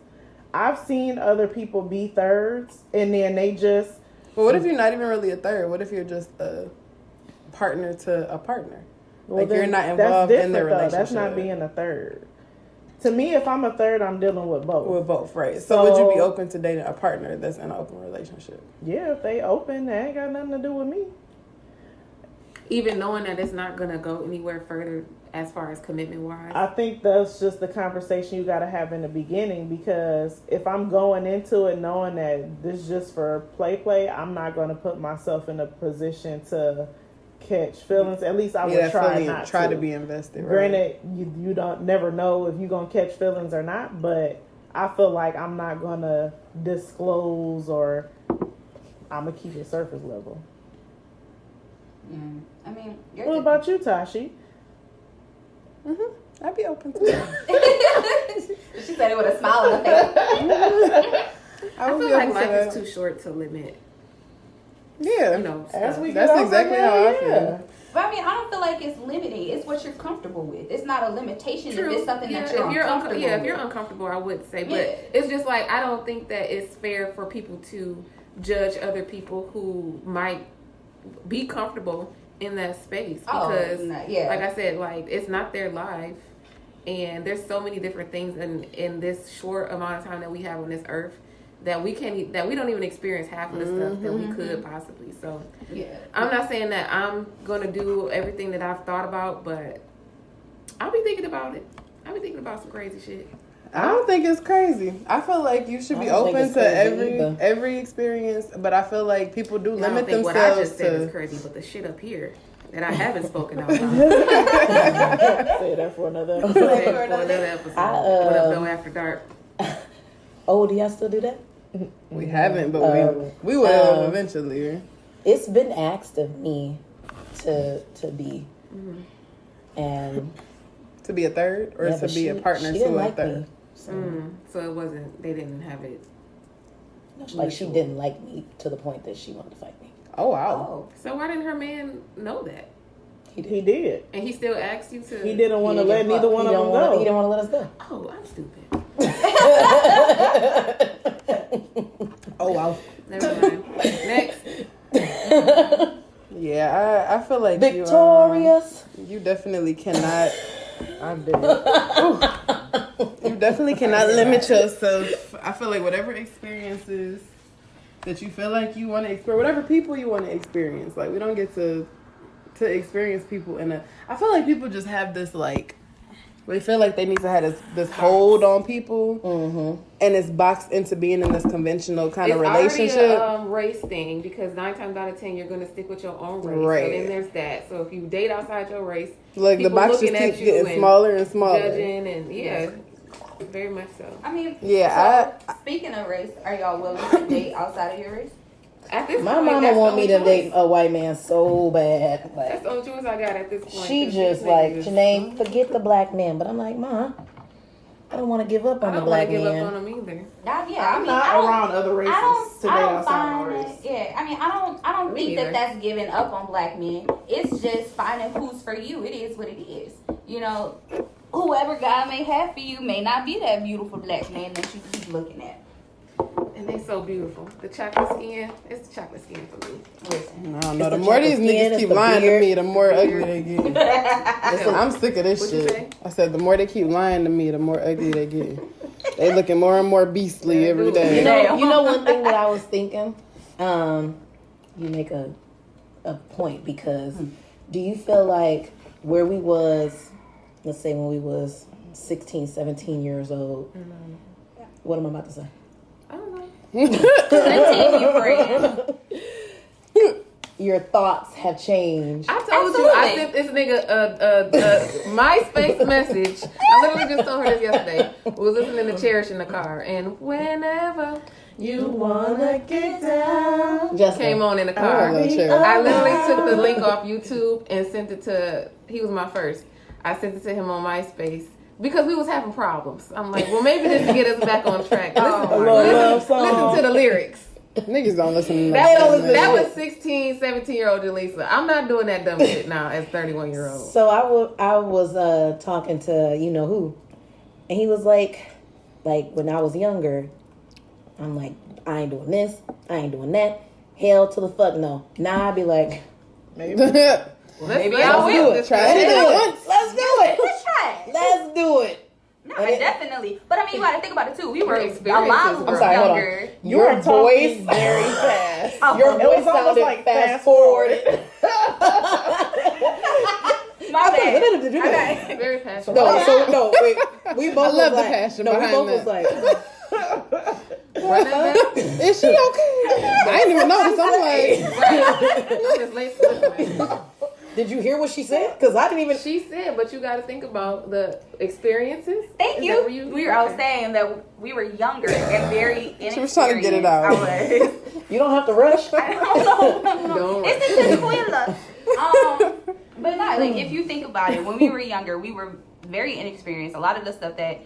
I've seen other people be thirds, and then they just... But what if you're not even really a third? What if you're just a partner to a partner? Well, like, you're not involved in the relationship. That's not being a third. To me, if I'm a third, I'm dealing with both. With both, right? So would you be open to dating a partner that's in an open relationship? Yeah, if they open, that ain't got nothing to do with me. Even knowing that it's not gonna go anywhere further as far as commitment wise. I think that's just the conversation you got to have in the beginning, because if I'm going into it knowing that this is just for play, I'm not going to put myself in a position to catch feelings. At least I would try to be invested. Granted, you don't never know if you're going to catch feelings or not, but I feel like I'm not going to disclose, or I'm going to keep it surface level. I mean, what about you, Tashi? I'd be open to it. She said it with a smile on her face. I feel like life is too short to limit. Yeah, you know, that's exactly how I feel. But I mean, I don't feel like it's limiting. It's what you're comfortable with. It's not a limitation. True. If it's something that you're uncomfortable with. If you're uncomfortable, I would say. But it's just like, I don't think that it's fair for people to judge other people who might be comfortable in that space, because like I said, like, it's not their life, and there's so many different things in this short amount of time that we have on this earth that we don't even experience half of the stuff that we could possibly. So I'm not saying that I'm gonna do everything that I've thought about, but I'll be thinking about it. I'll be thinking about some crazy shit. I don't think it's crazy. I feel like you should be open to every experience, but I feel like people do limit themselves. What I just said is crazy, but the shit up here that I haven't spoken out about. Say that for another episode. What up, though, after dark? Oh, do y'all still do that? We haven't, but we will eventually. It's been asked of me to be, and to be a third, or to be a partner to a third. So it wasn't. They didn't have it. Like, she didn't like me to the point that she wanted to fight me. Oh wow! So why didn't her man know that? He did, and he still asked you to. He didn't want to let neither one of them go. He didn't want to let us go. Oh, I'm stupid. Oh wow! Never mind. Next. Yeah, I feel like Victorious. You definitely cannot. I did. You definitely cannot limit yourself. I feel like whatever experiences that you feel like you want to experience, whatever people you want to experience, like, we don't get to experience people in a. I feel like people just have this, like, they feel like they need to have this hold on people, and it's boxed into being in this conventional kind of relationship. It's already a race thing, because 9 times out of 10 you're going to stick with your own race. Right. So then there's that. So if you date outside your race, like, the box just keeps getting smaller and smaller. Judging and very much so. I mean, speaking of race, are y'all willing to date outside of your race? At this point, mama want me to date a white man so bad. Like, that's the only choice I got at this point. She just like, Janae, forget the black man. But I'm like, Ma, I don't want to give up on the black man. I don't want to give up on him either. I'm not around other races today outside my race. Yeah, I mean, I don't think that's giving up on black men. It's just finding who's for you. It is what it is. You know, whoever God may have for you may not be that beautiful black man that you keep looking at. And they so beautiful. The chocolate skin, it's the chocolate skin for me. I don't know. The more these niggas keep lying to me, the more ugly they get. I'm sick of this shit. I said, the more they keep lying to me, the more ugly they get. They looking more and more beastly every day. You know one thing that I was thinking? You make a point, because do you feel like where we was, let's say when we was 16, 17 years old, what am I about to say? I don't know. Continue, friend. Your thoughts have changed. I told you, I sent this nigga a MySpace message. I literally just told her this yesterday. We was listening to Cherish in the car, and whenever you wanna get down, just came on in the car. I literally took the link off YouTube and sent it to. He was my first. I sent it to him on MySpace. Because we was having problems. I'm like, well, maybe this will get us back on track. Listen to the lyrics. Niggas don't listen to that was 16, 17-year-old Jaleesa. I'm not doing that dumb shit now as 31-year-old. So I was talking to you know who, and he was like when I was younger, I'm like, I ain't doing this, I ain't doing that. Hell to the fuck no. Now I'd be like, maybe. Maybe I will. Let's do it. Let's do it. Let's try it. Let's do it. No, And it- definitely. But I mean, you got to think about it too. We were a Experiences lot were- I'm sorry, hold on. younger. Your You're voice talking very fast. Your It voice was almost sounded like fast forwarded. My bad. Very passionate. No, wait. We both I love was the passion we behind both that. was like, Run that back. Is she okay? I didn't even notice. I'm like, Right. I'm just late listening. did you hear what she said? Because I didn't even. She said, but you got to think about the experiences. Thank Is you. that where you I was saying that we were younger and very inexperienced. She was trying to get it out. I was. You don't have to rush. I don't know. Don't It's the escuela. But no, like if you think about it, when we were younger, we were very inexperienced. A lot of the stuff that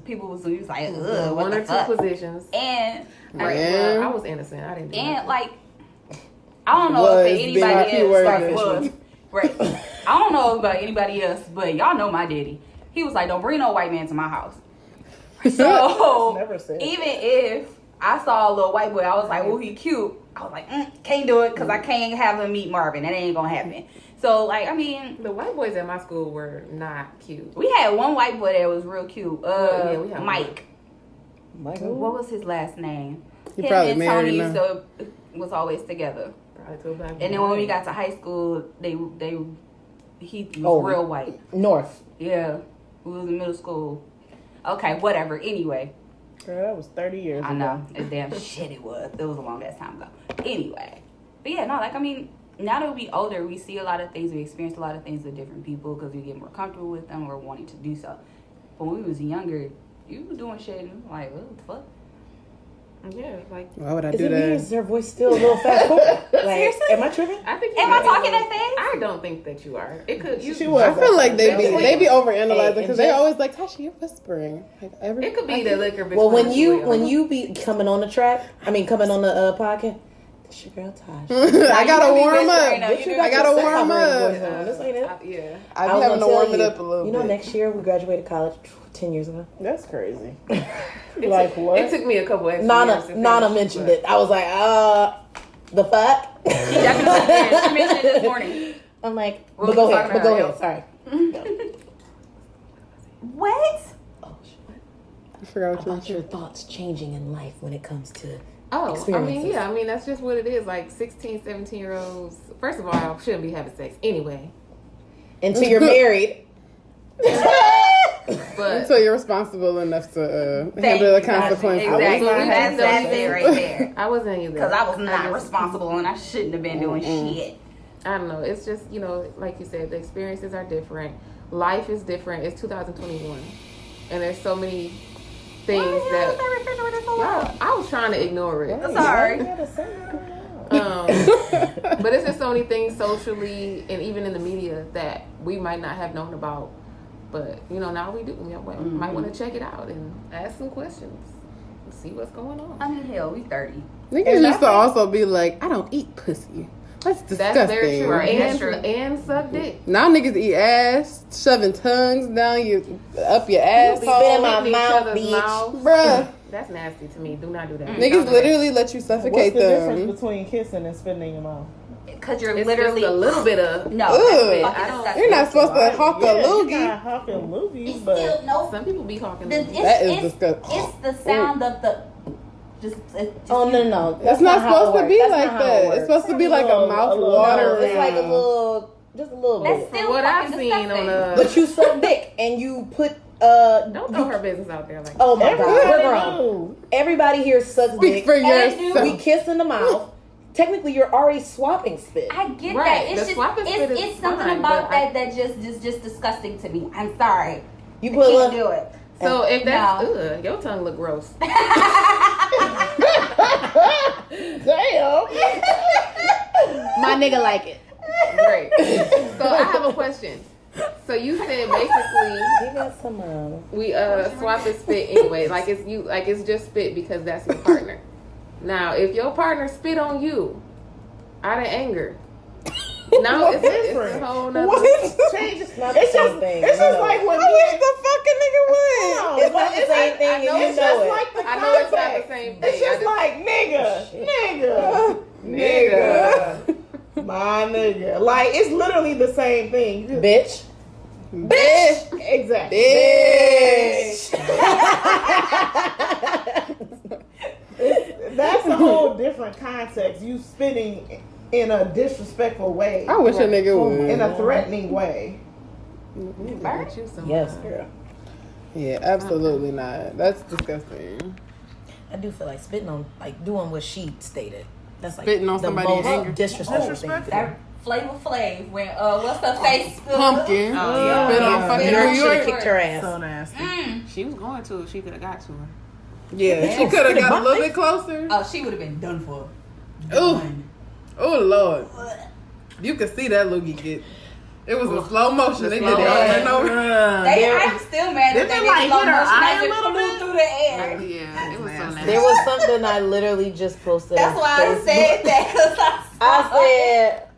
people was like, ugh, what one the or two fuck? positions. And Well, I was innocent. I didn't do and nothing. like, I don't know Was if being a anybody keyword else bitch. was right. I don't know about anybody else, but y'all know my daddy. He was like, don't bring no white man to my house. So Never said even if I saw a little white boy, I was like, oh, he cute. I was like, can't do it because I can't have him meet Marvin. That ain't gonna happen. So like, I mean, The white boys at my school were not cute. we had one white boy that was real cute. Yeah, we had Mike. Michael. What was his last name? He Him probably and married Tony now. used to was always together. Probably to a black And then when we got to high school, he was Oh. real white. North. Yeah, we was in middle school. Okay, whatever. Anyway, Girl, that was 30 years ago. I know it's damn shit. It was a long ass time ago. Anyway, but yeah, no, like I mean, now that we older, we see a lot of things. We experience a lot of things with different people because we get more comfortable with them or wanting to do so. But when we was younger, you were doing shit and like, what the fuck? Yeah, like why would I Is do it me? that? Is her voice still a little fast forward? Like, Seriously? am I tripping? I think. Am I talking that fast? I don't think that you are. It could. You, She was. I feel like they Hey, be overanalyzing and because they just- always like, Tasha, you're whispering. Like It could be the liquor. Well, when between you be coming on the track, coming on the podcast, this your girl Tasha. I gotta warm whispering, up. though. You I gotta warm This up. ain't it. Yeah. I be was having gonna to warm tell it you, up a little You bit. know, next year we graduated college 10 years ago. That's crazy. It Like took, what? It took me a couple extra years to Nana finish, mentioned but- it. I was like, the fuck? She definitely did. She mentioned it this morning. I'm like, What but was go we ahead. talking But go about? ahead. Sorry. What? Oh, shit. I forgot what you About your thoughts changing in life when it comes to Oh, I experiences. mean, yeah. I mean, that's just what it is. Like 16, 17-year-olds. First of all, shouldn't be having sex anyway. until you're married. But until you're responsible enough to Thank handle the you. consequences. Exactly. I was That's not it right there. I wasn't either. Because I was not just- responsible and I shouldn't have been doing shit. I don't know. It's just, like you said, the experiences are different. Life is different. It's 2021. And there's so many things that... Y'all, I was trying to ignore it. I'm sorry. But it's just so many things socially and even in the media that we might not have known about. But, now we do. We might want to check it out and ask some questions. And see what's going on. I mean, hell, we 30. Niggas used to also be like, I don't eat pussy. That's disgusting. That's very true. Right, that's And, true. and suck dick. Now niggas eat ass, shoving tongues down up your Spit in asshole. my Eating each mouth, other's bitch. mouths. Bruh. That's nasty to me. Do not do that. Niggas Don't do literally let you What's suffocate the difference them. between kissing and spitting in your mouth? Because you're that. It's literally... just a little bit of... No, Ugh. that's I fucking don't- disgusting. You're not supposed to hawk a Yeah, you loogie. got hawking movies, but Still, no. Some people be hawking. It's, That is it's, disgusting. it's the sound of the... Just Oh, no. That's not how it supposed to works. be That's like not how it that. It's works. supposed to be like a mouth little- No, water. it's like a little, just a little That's bit. still What fucking I've seen disgusting. on But you suck dick and you put Don't throw her business out there like that. Oh my god, we're everybody grown. do. Everybody here sucks Speak dick. for And yourself. we kiss in the mouth. Technically, you're already swapping spit. I get Right, that. It's the just swapping spit is it's something fine, about but that just disgusting to me. I'm sorry. You I put a can't little. do it. So if that's... No. Ugh, your tongue look gross. Damn. My nigga like it. Great. So I have a question. So you said basically Give us some. we swap the spit anyway. Like it's just spit because that's your partner. Now if your partner spit on you out of anger, now it's a whole nother... Change. It's not the It's same just, thing. it's you just know. like when I me wish and the fucking nigga would. It's not the same thing, and you it's know just it. like the I know it's not the context. same thing. It's just like nigga, my nigga. Like it's literally the same thing. Bitch. Bitch. Exactly. That's a whole different context. You spitting in a disrespectful way. I wish a nigga would. In a threatening way. Yes, girl. Yeah, absolutely not. That's disgusting. I do feel like spitting on, like doing what she stated. That's like Spitting on the somebody's most anger. disrespectful thing. to do. That Flavor Flav when what's her face? Pumpkin. Spit on fucking Girl New should have York. kicked her ass. So nasty. She was going to if she could have got to her. Yeah, she could have got a little bit closer. Oh, she would have been done for. Ooh. Oh, Lord. You could see that loogie get. It was in slow motion. They did it over and over. I'm still mad that they did slow hit her motion. eye They a just little flew bit? through the air. Yeah, it was so nasty. There was something I literally just posted. That's on why I Facebook. said that because I said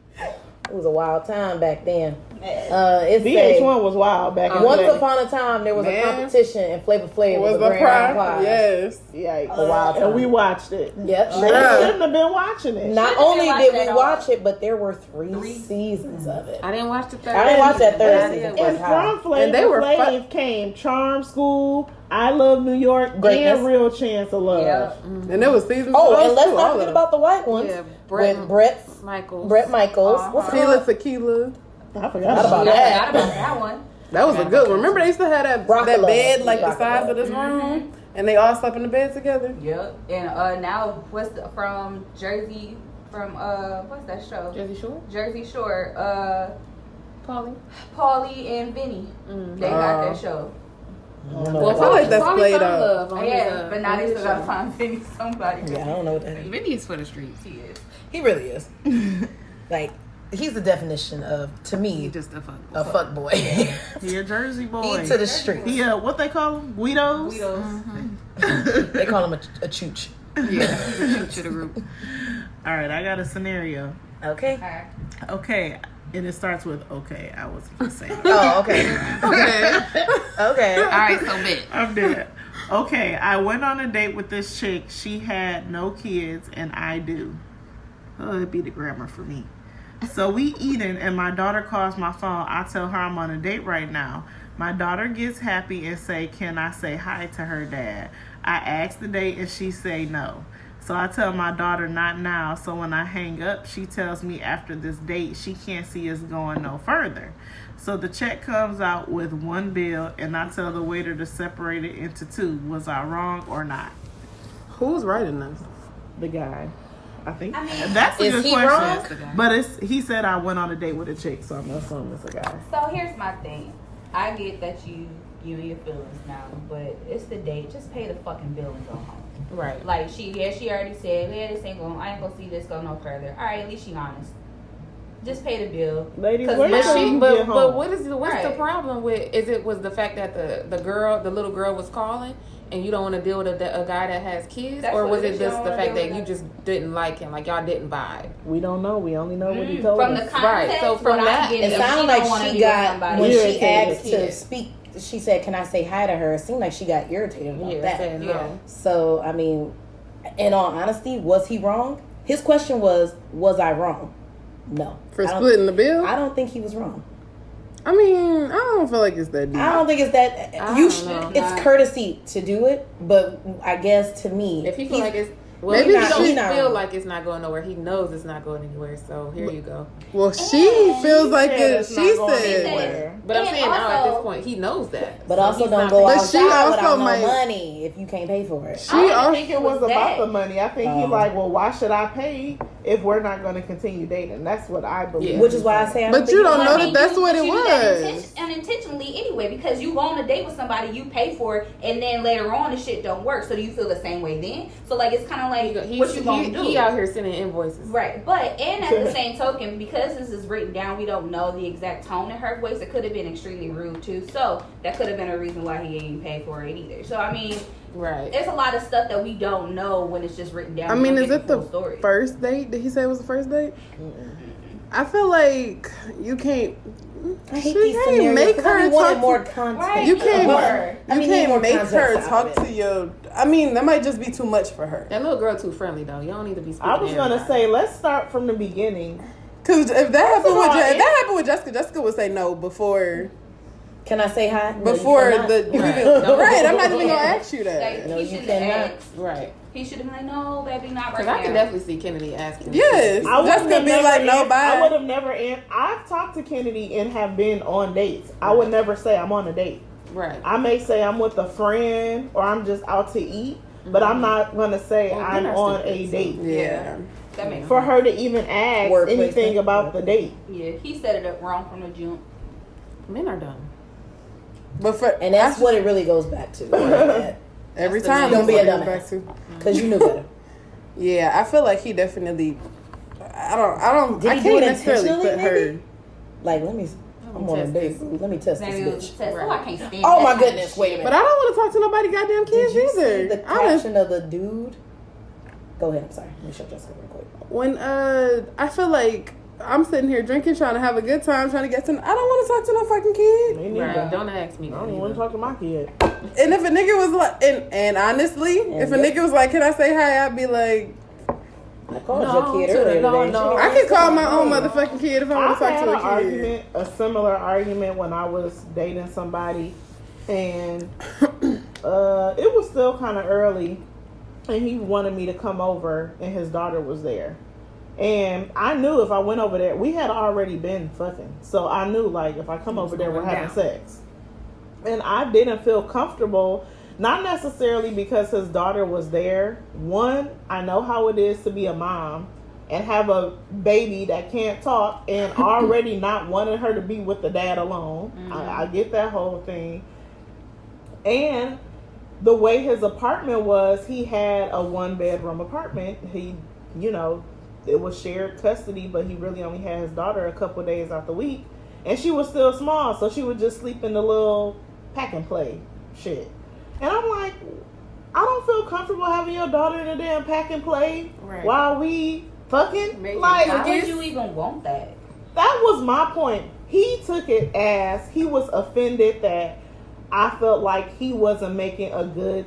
it was a wild time back then. It said, VH1 was wild back in the once day. upon a time there was a Man. competition and Flavor Flav was Was a a grand pride? prize. Yes. Yikes. A wild time. And we watched it. Yep. They shouldn't have been watching it. Not Shouldn't have only watched did that we all. watch it, but there were three seasons of it. I didn't watch the third. I didn't watch that third season. season. Yeah, And from Flavor And they were Flav came Charm School, I Love New York, Greatness. and Real Chance of Love. yeah. And there was seasons. Oh, of and those let's too, not all forget of about the white ones. Yeah, With Brett Michaels. Michaels. What's them. called? Tequila. I forgot Not about about I that. forgot about that one. That was a good one. Remember they used to have that Broccolo. bed like the Broccolo. size of this room? And they all slept in the bed together? Yep. And now from Jersey, from what's that show? Jersey Shore. Jersey Shore. Paulie and Vinny. They got that show. Well, I feel like that's played out. Yeah, but now they still gotta find Vinny somebody. Yeah, I don't know what that is. Vinny is for the streets. He is. He really is. Like, he's the definition of, to me, He just a fuck. a fuck boy. He a Jersey boy. He to the streets. He what they call him? Guidos? They call him a chooch. Yeah, he's a shoot to the group. All right, I got a scenario. Okay. Alright. Okay, and it starts with okay. I was just saying. Oh, okay. Okay. All right, so bit. I'm dead. Okay, I went on a date with this chick. She had no kids, and I do. Oh, it'd be the grammar for me. So we eating, and my daughter calls my phone. I tell her I'm on a date right now. My daughter gets happy and say, "Can I say hi to her dad?" I ask the date, and she say no. So I tell my daughter not now. So when I hang up, she tells me after this date she can't see us going no further. So the check comes out with one bill, and I tell the waiter to separate it into two. Was I wrong or not? Who's writing this? The guy. I think That's a Is good he question. wrong? But he said I went on a date with a chick, so I'm assuming it's a guy. So here's my thing. I get that you and your feelings now, but it's the date. Just pay the fucking bill and go home. Right. Like she already said, yeah, this ain't going. I ain't gonna see this go no further. All right, at least she honest. Just pay the bill. Ladies, 'Cause wait now- till you But get home. but what's the Right. problem with? Was the fact that the little girl was calling and you don't want to deal with a guy that has kids, That's or what was it it is, you just don't the wanna fact deal that with you that. just didn't like him, like y'all didn't vibe? We don't know. We only know what he told From us. the context, Right, so from what that, I'm getting It is sounded she like don't wanna she be with got, somebody. when Irritated. she asked to Yeah. speak, she said, "Can I say hi to her?" It seemed like she got irritated about Yeah, that. saying Yeah. no. So, I mean, in all honesty, was he wrong? His question was I wrong? No. For I don't- splitting the bill? I don't think he was wrong. I mean, I don't feel like it's that deep. I don't think it's that. I You don't know. it's courtesy to do it, but I guess to me, If he feel he's- like it's Maybe he she- don't not feel wrong. like it's not going nowhere. He knows it's not going anywhere. So here you go. Well, she feels like said it. it's She not going said. anywhere. But I'm And saying now at this also- point he knows that. but So also he's don't not go making- But she outside also without no might- money if you can't pay for it. She I don't also. think it was was about that. the money. I think he like, well, why should I pay if we're not going to continue dating? That's what I believe. Yeah. Which is why I say I But don't you think don't he know was that wrong. that's what it You do that was. unintentionally anyway, because you go on a date with somebody, you pay for it, and then later on the shit don't work. So do you feel the same way then? So like it's kind of like what you gonna do? He out here sending invoices. Right, but and at the same token, because this is written down, we don't know the exact tone in her voice. It could have been extremely rude too, so that could have been a reason why he ain't paid for it either. So I mean, Right. there's a lot of stuff that we don't know when it's just written down. I We mean, don't is get it the full story. first date? Did he say it was the first date? I feel like you can't. I hate She these can't scenarios make 'cause I her be wanting talk more to- context. Right. You can't. Or- I You mean, need more can't make her context out of talk it. to your. I mean, that might just be too much for her. That little girl too friendly though. You don't need to be speaking. I was to going to everybody. say, let's start from the beginning. Because if that happened of all, with Jessica, Jessica would say no before Can I say hi? No, Before you cannot. right, I'm not even gonna ask you that. Like, No, he you shouldn't have cannot. asked. Right. He should have been like, no, baby, not right Because now. I can definitely see Kennedy asking. Yes, I just wouldn't gonna have be never like, no, I bye. would have never. I've talked to Kennedy and have been on dates. I would never say I'm on a date. Right. I may say I'm with a friend or I'm just out to eat, but I'm not gonna say Well, I'm then on that's a stupid, date. Yeah. That makes For sense. her to even ask Word anything placement. about the date. Yeah, he set it up wrong from the jump. Men are dumb. But for And that's what it really goes back to. every That's the time Don't be a that's what it dumbass. goes back to. Because you knew better. Yeah, I feel like he definitely. I don't. Did I he can't do it necessarily put intentionally, her. Like, I'm on a test date. this. Let me test Maybe it this was a bitch. test. Oh, I can't stand Oh that my kind of goodness! Wait a shit. But minute. I don't want to talk to nobody goddamn kids Did you see either. the I caption of the dude? Go ahead. I'm sorry. Let me show Jessica real quick. when I feel like I'm sitting here drinking, trying to have a good time, trying to get to. I don't want to talk to no fucking kid. Me neither. Right. Don't ask me. I don't even want to talk to my kid. And if a nigga was like, and honestly, if a nigga was like, "Can I say hi?" I'd be like, I called No, your kid to the earlier no, today. no. I can call my own motherfucking kid if I want I've to talk had to an a kid. argument, a similar argument when I was dating somebody, and it was still kind of early, and he wanted me to come over, and his daughter was there. And I knew if I went over there, we had already been fucking. So I knew, like, if I come over there, we're having sex. And I didn't feel comfortable, not necessarily because his daughter was there. One, I know how it is to be a mom and have a baby that can't talk and already not wanting her to be with the dad alone. I get that whole thing. And the way his apartment was, he had a 1-bedroom apartment. He, it was shared custody, but he really only had his daughter a couple days out the week. And she was still small, so she would just sleep in the little pack and play shit. And I'm like, I don't feel comfortable having your daughter in a damn pack and play while we fucking. Why would you even want that? That was my point. He took it as he was offended that I felt like he wasn't making a good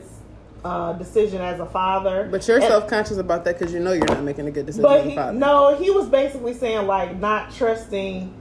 decision as a father. But you're self-conscious about that because you know you're not making a good decision But as a father. no, he was basically saying like not trusting.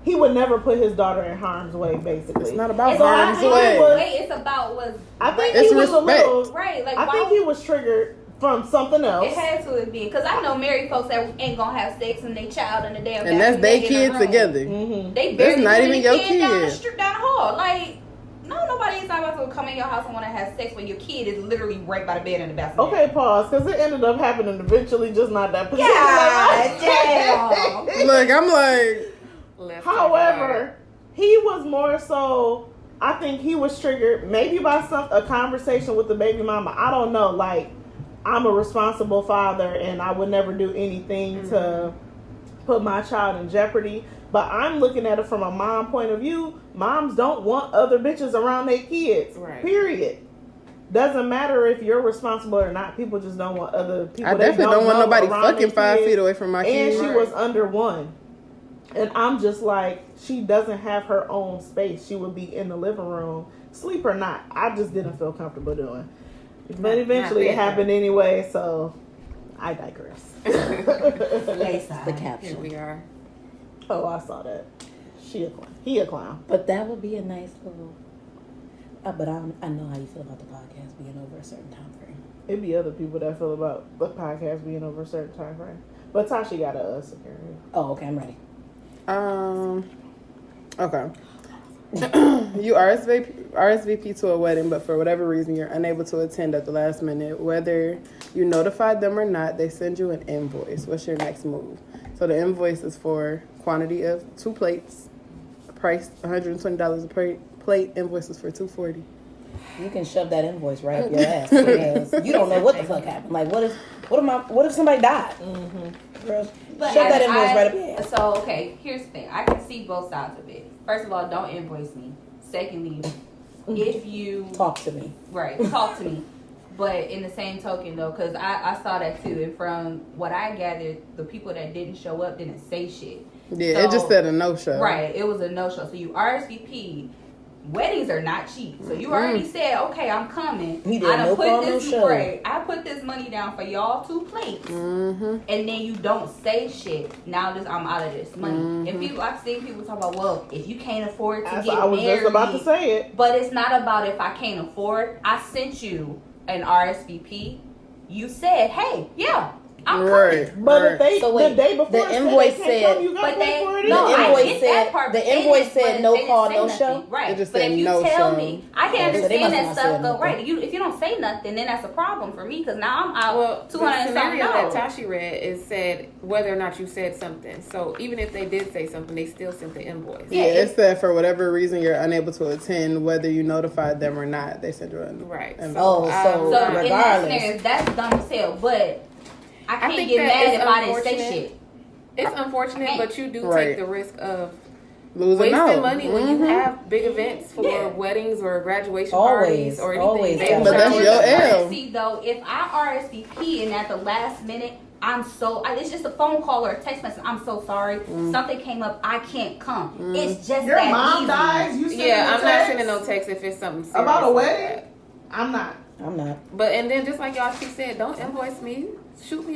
He would never put his daughter in harm's way. Basically, It's not about It's harm's not way. Wait, it's about was. I think It's he was respect. a little Right, like I think he was triggered from something else. It had to have been because I know married folks that ain't gonna have sex and they child in the damn. And that's they their kids together. Mm-hmm. They That's barely not put even any your kid down the kid. street, down the hall. Like, no, nobody is not about to come in your house and want to have sex when your kid is literally right by the bed in the bathroom. Okay, pause, because it ended up happening eventually, just not that particular. God damn. Look, I'm like, However, he was more so. I think he was triggered maybe by a conversation with the baby mama. I don't know. Like, I'm a responsible father, and I would never do anything to put my child in jeopardy. But I'm looking at it from a mom point of view. Moms don't want other bitches around their kids. Right. Period. Doesn't matter if you're responsible or not. People just don't want other people. I definitely don't want know nobody around fucking their 5 kids. feet away from my And kids. she was under 1. And I'm just like, she doesn't have her own space. She would be in the living room, sleep or not. I just didn't feel comfortable doing. But eventually it happened anyway, so I digress. The caption. Here we are. Oh, I saw that. She a clown. He a clown. But that would be a nice little. But I know how you feel about the podcast being over a certain time frame. It'd be other people that feel about the podcast being over a certain time frame. But Tasha got a security. Oh, okay, I'm ready. Okay. You RSVP to a wedding, but for whatever reason you're unable to attend at the last minute. Whether you notified them or not, they send you an invoice. What's your next move? So the invoice is for quantity of 2 plates, price $120 a plate. Invoices for $240. You can shove that invoice right up your ass because you don't know what the fuck happened. Like, what if somebody died? Mm-hmm. Girl, But shove that invoice right up your ass. So, okay, here's the thing. I can see both sides of it. First of all, don't invoice me. Secondly, if you... Talk to me. Right, talk to me. But in the same token, though, because I saw that too. And from what I gathered, the people that didn't show up didn't say shit. Yeah, So, it just said a no-show. Right, it was a no-show. So you RSVP, weddings are not cheap. So you already said, okay, I'm coming. He did no call, no show. I put this money down for y'all 2 plates, and then you don't say shit. Now I'm out of this money. If people, I've seen people talk about, well, if you can't afford to get married, I was just about to say it. But it's not about if I can't afford. I sent you an RSVP. You said, hey, yeah, I'm coming. But if they, the day before, the invoice said, come, you gotta pay for it. The invoice said no call, no show. Right. Just but if you no tell show. me, I can understand that stuff. Go right. If you don't say nothing, then that's a problem for me because now I'm out $200. The scenario that Tashi read is said whether or not you said something. So even if they did say something, they still sent the invoice. Yeah, it said for whatever reason you're unable to attend, whether you notified them or not, they sent you an right. invoice. So regardless, in that scenario, that's dumb as hell. But I can't get mad if I didn't say shit. It's unfortunate, but you do take the risk of losing wasting money when you have big events for weddings or graduation parties or anything. But that's your L. See, though, if I RSVP and at the last minute, it's just a phone call or a text message. I'm so sorry. Something came up. I can't come. It's just your that mom easy. dies. You send I'm not sending no text if it's something serious about a like wedding. that. I'm not. But and then just like y'all she said, don't invoice me. Send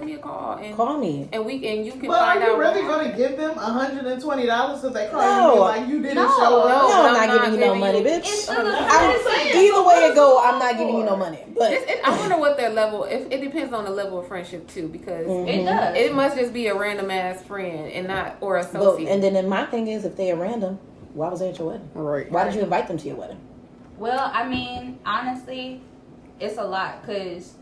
me a call and call me. And you can but find out. Are you really going to give them $120 if they call No. you like you didn't show up? No, I'm not giving you no money, bitch. Either way it go, I'm not giving you no money. But I wonder what their level. If it depends on the level of friendship too, because it does. It must just be a random ass friend and not or associate. And then my thing is, if they are random, why was they at your wedding? Right. Why did you invite them to your wedding? Well, I mean, honestly, it's a lot because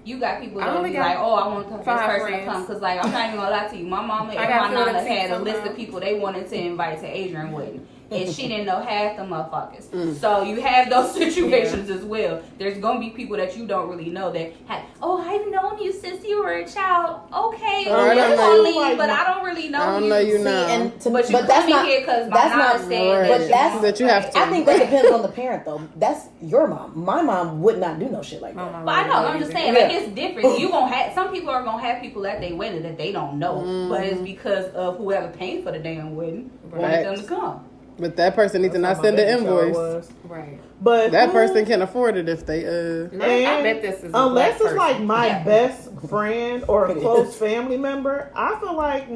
you got people that be like, oh, I want this person to come. Because, like, I'm not even going to lie to you. My mama and my nana had a list of people they wanted to invite to Adrian's wedding. And she didn't know half the motherfuckers. So you have those situations as well. There's going to be people that you don't really know that have, I've known you since you were a child. Okay, you're leave, but I don't really know you. I don't know you now. But you come in here because my mom said that you have to. I think that depends on the parent, though. That's your mom. My mom would not do no shit like that. But I know, I'm just saying, like, it's different. You gonna have some people are gonna have people at their wedding that they don't know, but it's because of whoever paid for the damn wedding wanted them to come. But that person needs to not send an invoice. Right. But that person can afford it if they I bet this is unless it's like my best friend or a close family member, I feel like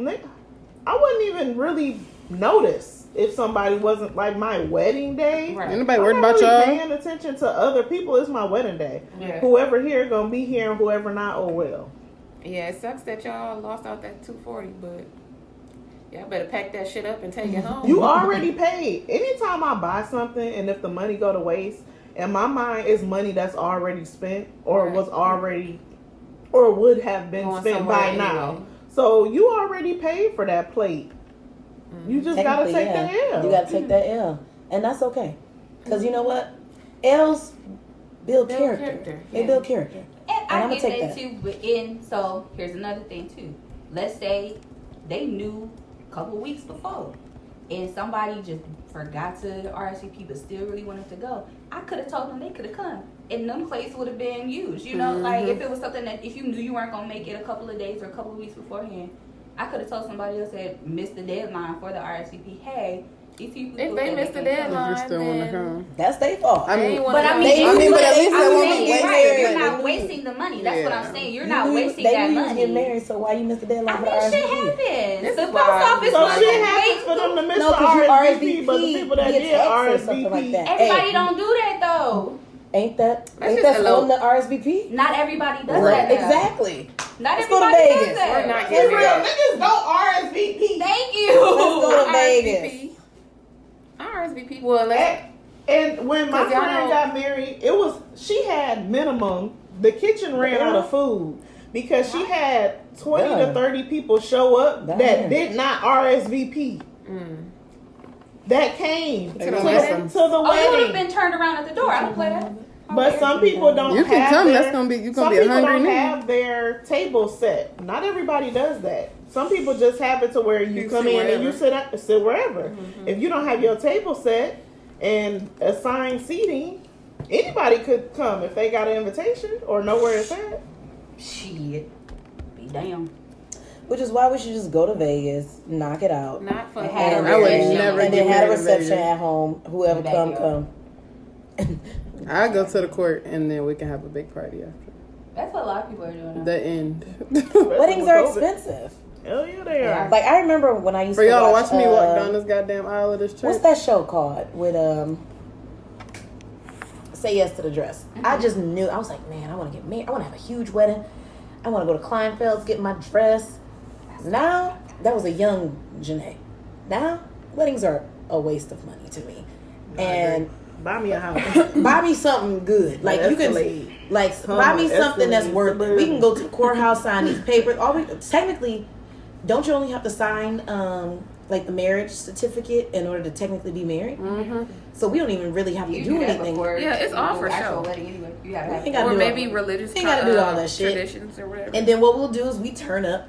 I wouldn't even really notice if somebody wasn't like my wedding day. Right. Anybody worried about y'all? Paying attention to other people. It's my wedding day. Yeah. Whoever here gonna be here and whoever not, oh well. Yeah, it sucks that y'all lost out that $240, but y'all better pack that shit up and take it home. You already paid. Anytime I buy something and if the money go to waste, in my mind is money that's already spent or was already or would have been spent by now. So you already paid for that plate. You just gotta take that L. You gotta take that L. And that's okay. Because you know what? L's build character. They build character. And I get that too, but so here's another thing too. Let's say they knew a couple weeks before and somebody just forgot to RSVP but still really wanted to go. I could have told them they could have come and them places would have been used. You know, like if it was something that if you knew you weren't going to make it a couple of days or a couple of weeks beforehand, I could have told somebody else that missed the deadline for the RSVP, hey, if they missed the deadline, then that's their fault. But at least you're not wasting the money. That's what I'm saying. You're not wasting that money. They get married, so why you missed the deadline for the RSVP? Shit happens. The post office shit happens for them to miss the RSVP, but the people that did RSVP, everybody don't do that though. Ain't that on the RSVP? Not everybody does that. Exactly. Not Let's go to everybody Vegas. does that. We're not getting real. Niggas don't RSVP. Thank you. Let's go to Vegas. RSVP. Well, and when my friend got married, she had minimum. The kitchen ran out of food because she had 20 to 30 people show up that did not RSVP. That came to the wedding. You would have been turned around at the door. I don't play that. But some people don't. You can come. That's gonna be. You gonna be a hungry. Some people don't have their table set. Not everybody does that. Some people just have it to where you come in and you sit wherever. If you don't have your table set and assigned seating, anybody could come if they got an invitation or know where it's at. Shit, be damn. Which is why we should just go to Vegas, knock it out, Not for and, I would and- never and get then have a married in reception Vegas. at home. Whoever come. I go to the court and then we can have a big party after. That's what a lot of people are doing. Now. The end. Weddings are expensive. Hell yeah, they are. Like I remember when I used For to y'all to watch, watch me walk down this goddamn aisle of this church. what's that show called with Say Yes to the Dress? I just knew. I was like, man, I want to get married. I want to have a huge wedding. I want to go to Kleinfeld's, get my dress. Now that was a young Janae. Now weddings are a waste of money to me. And Buy me a house. buy me something good. Like you Escalade. can, like buy me something that's worth it. We can go to the courthouse, sign these papers. Technically, don't you only have to sign like the marriage certificate in order to technically be married? Mm-hmm. So we don't even really have to You do that anything. before Yeah, it's all for actual show. wedding anyway. You gotta have ain't gotta Or do maybe all- religious ain't gotta do all that shit. traditions or whatever. And then what we'll do is we turn up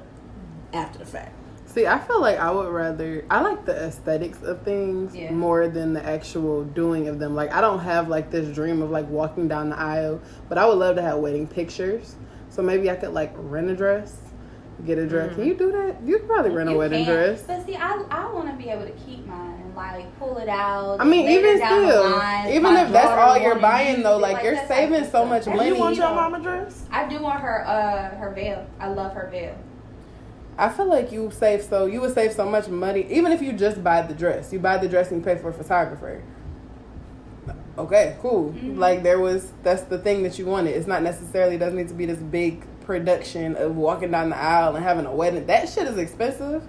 after the fact. See, I feel like I would rather, I like the aesthetics of things Yeah. more than the actual doing of them. Like, I don't have like this dream of like walking down the aisle, but I would love to have wedding pictures. So maybe I could like rent a dress, get a dress. Can you do that? You could probably rent a You wedding can. dress. But see, I want to be able to keep mine and like pull it out. I mean, later even down the still, line, even my if that's daughter all you're wanna buying use though, it, like you're that type saving of so stuff. much And money. you want your mama dress? I do want her veil. I love her veil. I feel like you would save so much money, even if you just buy the dress. You buy the dress and you pay for a photographer. Okay, cool. Like that's the thing that you wanted. It's not necessarily, doesn't need to be this big production of walking down the aisle and having a wedding. That shit is expensive.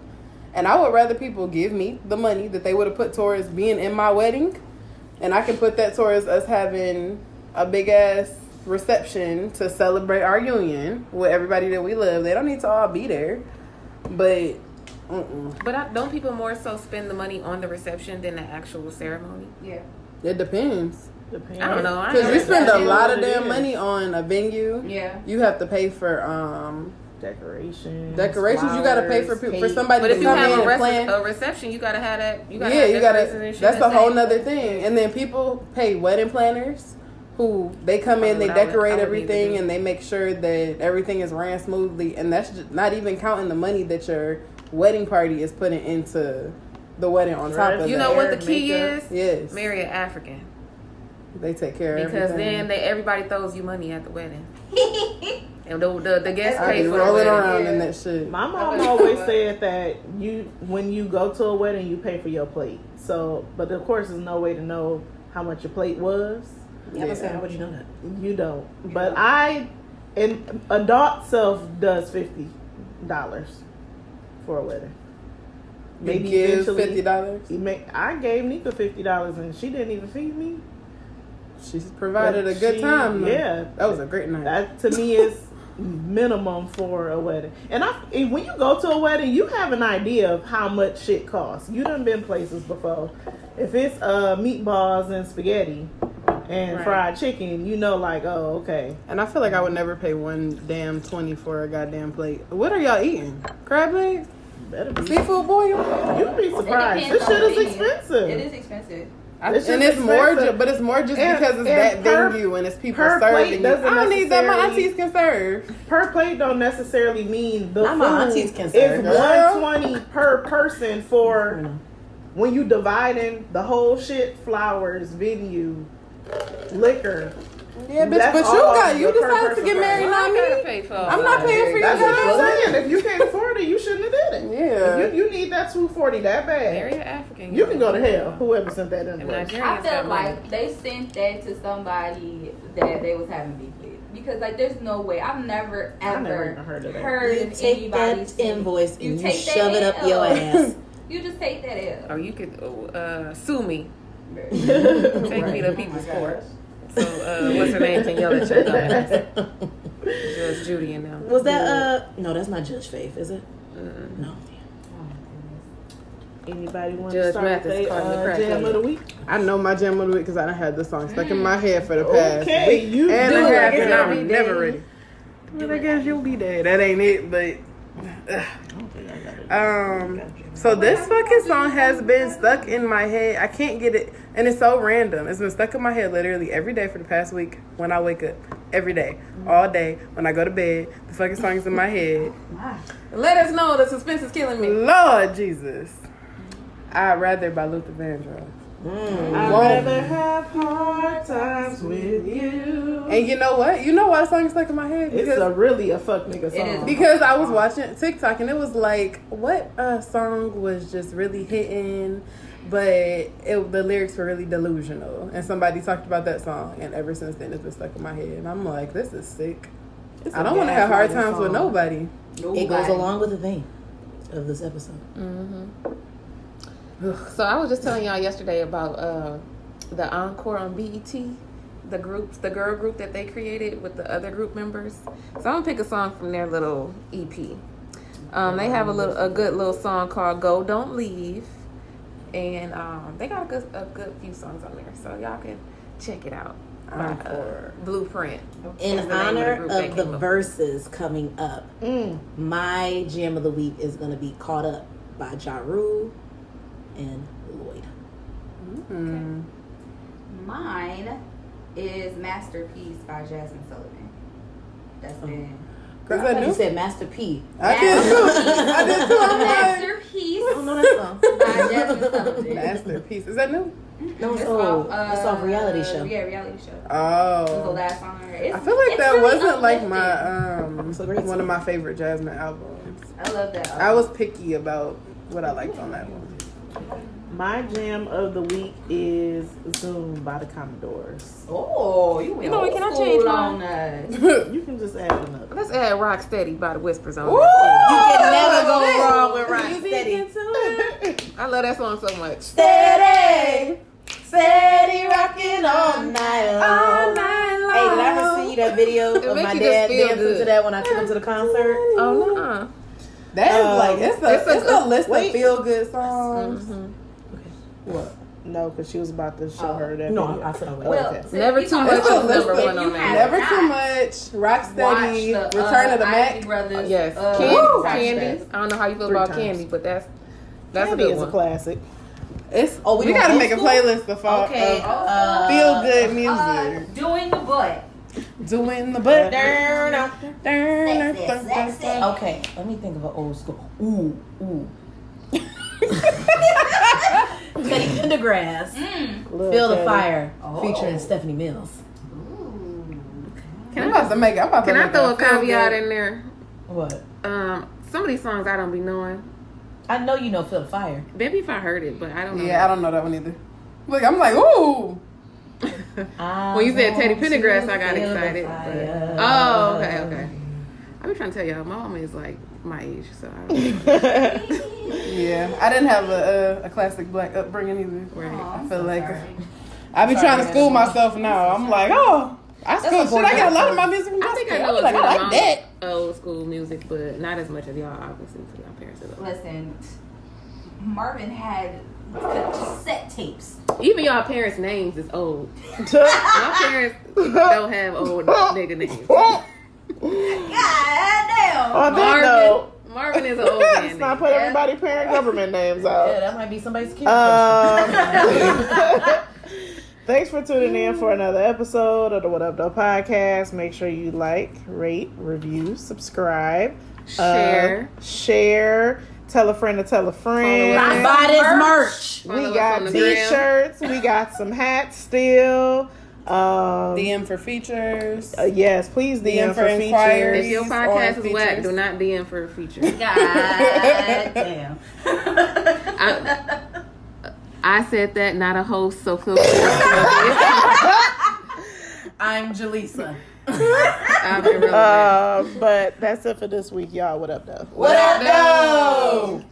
And I would rather people give me the money that they would have put towards being in my wedding. And I can put that towards us having a big ass reception to celebrate our union with everybody that we love. They don't need to all be there. But don't people more so spend the money on the reception than the actual ceremony? Yeah. it depends. Depends. I don't know. I Because you know spend a lot of what it damn is. money on a venue. Yeah. You have to pay for Decorations. decorations. You got to pay for flowers, for somebody But to if you come have in and plan. a reception, you gotta have that. You gotta Yeah, have you decorations and gotta. shit. That's a the whole same. nother thing. And then people pay wedding planners, who they come in, Oh, they I would- decorate I would everything, need to do. and they make sure that everything is ran smoothly. And that's just not even counting the money that your wedding party is putting into the wedding on top of You that. know what the Hair, key makeup. is? Yes, Marry an African. they take care of Because everything. then everybody throws you money at the wedding. And the guests I pay be for the rolling wedding. around in that shit. My mom always said that when you go to a wedding, you pay for your plate. So, but of course, there's no way to know how much your plate was. Yeah, I'm saying, how would you know that? You don't. But an adult self does $50 for a wedding. You give eventually- $50. I gave Nika $50 and she didn't even feed me. She's provided But a good she- time. Though. yeah. That was a great night. That to me is minimum for a wedding. And when you go to a wedding, you have an idea of how much shit costs. You done been places before. If it's meatballs and spaghetti and Right. fried chicken, you know, like, oh, okay. And I feel like I would never pay one damn 20 for a goddamn plate. What are y'all eating? Crab legs? Better be. Seafood boil? You'd be surprised. It This depends shit on is the venue. expensive. It is expensive. It's And just it's more, expensive. but it's more just And- because it's and that per- venue and it's people per plate serving you. doesn't I don't need that. My necessarily- aunties can serve. Per plate don't necessarily mean the Not food my aunties can is serve, girl. $120 per person for when you dividing the whole shit, flowers, venue, liquor. Yeah, bitch, That's but all you the per decided to person get price. married, I not gotta me. pay for I'm not paying for your That's what I'm goddamn saying. If you can't afford it, you shouldn't have did it. Yeah. If you need that $240 that Marry bad, an African. you can go to hell. Whoever sent that And invoice. Nigerians I got felt money. like they sent that to somebody that they was having beef with. Because like there's no way. I've never I never ever even heard of that. heard You of take anybody that send- invoice and you take shove that it up L. your ass. You just take that L. Or you could sue me. Take me to people's court. So what's her name? Can yell at your ass. Judge Judy and them. Was that no, that's not Judge Faith, is it? No. Anybody want to Judge start Mathis their called the crack jam lady. of the week? I know my jam of the week because I done had this song stuck in my head for the past Okay, week you and do a it half, and every I'm day. never ready. But I guess you'll be there. That ain't it, but. So this fucking song has been stuck in my head. I can't get it, and it's so random. It's been stuck in my head literally every day for the past week when I wake up. every day, all day. When I go to bed, the fucking song is in my head. Let us know. The suspense is killing me. Lord Jesus. I'd Rather by Luther Vandross. I'd rather have hard times with you. And you know what? You know why the song is stuck in my head? It's really a fuck nigga song. Because I was watching TikTok and it was like, what song was just really hitting, but the lyrics were really delusional. And somebody talked about that song, and ever since then it's been stuck in my head. And I'm like, this is sick. I don't want to have hard times with nobody. It goes along with the theme of this episode. So I was just telling y'all yesterday about the Encore on BET, the girl group that they created with the other group members. So I'm gonna pick a song from their little EP. They have a good little song called "Go Don't Leave," and they got a good few songs on there, so y'all can check it out. Blueprint. In honor of the verses coming up, my jam of the week is gonna be "Caught Up" by Ja Rule and Lloyd. Mine is Masterpiece by Jasmine Sullivan. That's been. You said Master P. I did too. Masterpiece. Oh, no, that's wrong. By Jasmine Sullivan. Masterpiece. Is that new? No, it's off reality show. Yeah, reality show. Oh. It was the last song I heard. I feel like that really wasn't like uplifting. my one of my favorite Jasmine albums. I love that album. I was picky about what I liked on that one. My jam of the week is Zoom by the Commodores. Oh, you went know what, can I change mine? You can just add another. Let's add "Rock Steady" by the Whispers on. You can never go wrong with Rock Steady. I love that song so much. Steady rocking all night long. Hey, did I ever see that video of makes my you dad just feel dancing good. to that when I took him to the concert? Oh no. That is like it's a list of feel good songs. What? No, because she was about to show her that No, video. I said I would. Well, Never too much is number one on there. Never too much. Rocksteady, Return of the Mac. Brothers. Yes, Candy. I don't know how you feel about Candy, but that's a Candy good is one. a classic. We gotta make a playlist of feel good music. Doing the butt. Doing the butt. Okay, let me think of an old school. Ooh. Teddy Pendergrass, Feel the Fire, featuring Stephanie Mills. Can I throw a caveat in there? What? Some of these songs I don't be knowing. I know you know Feel the Fire. Maybe if I heard it, but I don't know. Yeah, I don't know that one either. Look, I'm like, ooh. When you said Teddy Pendergrass, I got excited. Oh, okay. I'm trying to tell y'all, my mama is like my age, so I don't know. Yeah, I didn't have a classic black upbringing either. Right. I feel like I be trying to school myself now. I'm like, I get a lot of my music from I think I gospel. know I'm like, I like that. old school music, but not as much as y'all obviously to y'all parents. Listen, Marvin had cassette tapes. Even y'all parents' names is old. My parents don't have old nigga names. God damn. On that note, Marvin is an old man. let's not put everybody's parent government names out. Yeah, that might be somebody's kid. Thanks for tuning in for another episode of the What Up Though podcast. Make sure you like, rate, review, subscribe, share, tell a friend to tell a friend. Buy this merch. We got t-shirts. We got some hats still. DM for features. Yes, please DM for inquiries. features. If your podcast is whack, do not DM for a feature. God damn. I said that, not a host, so feel free. I'm Jaleesa. But that's it for this week, y'all. What up, though? What up, though?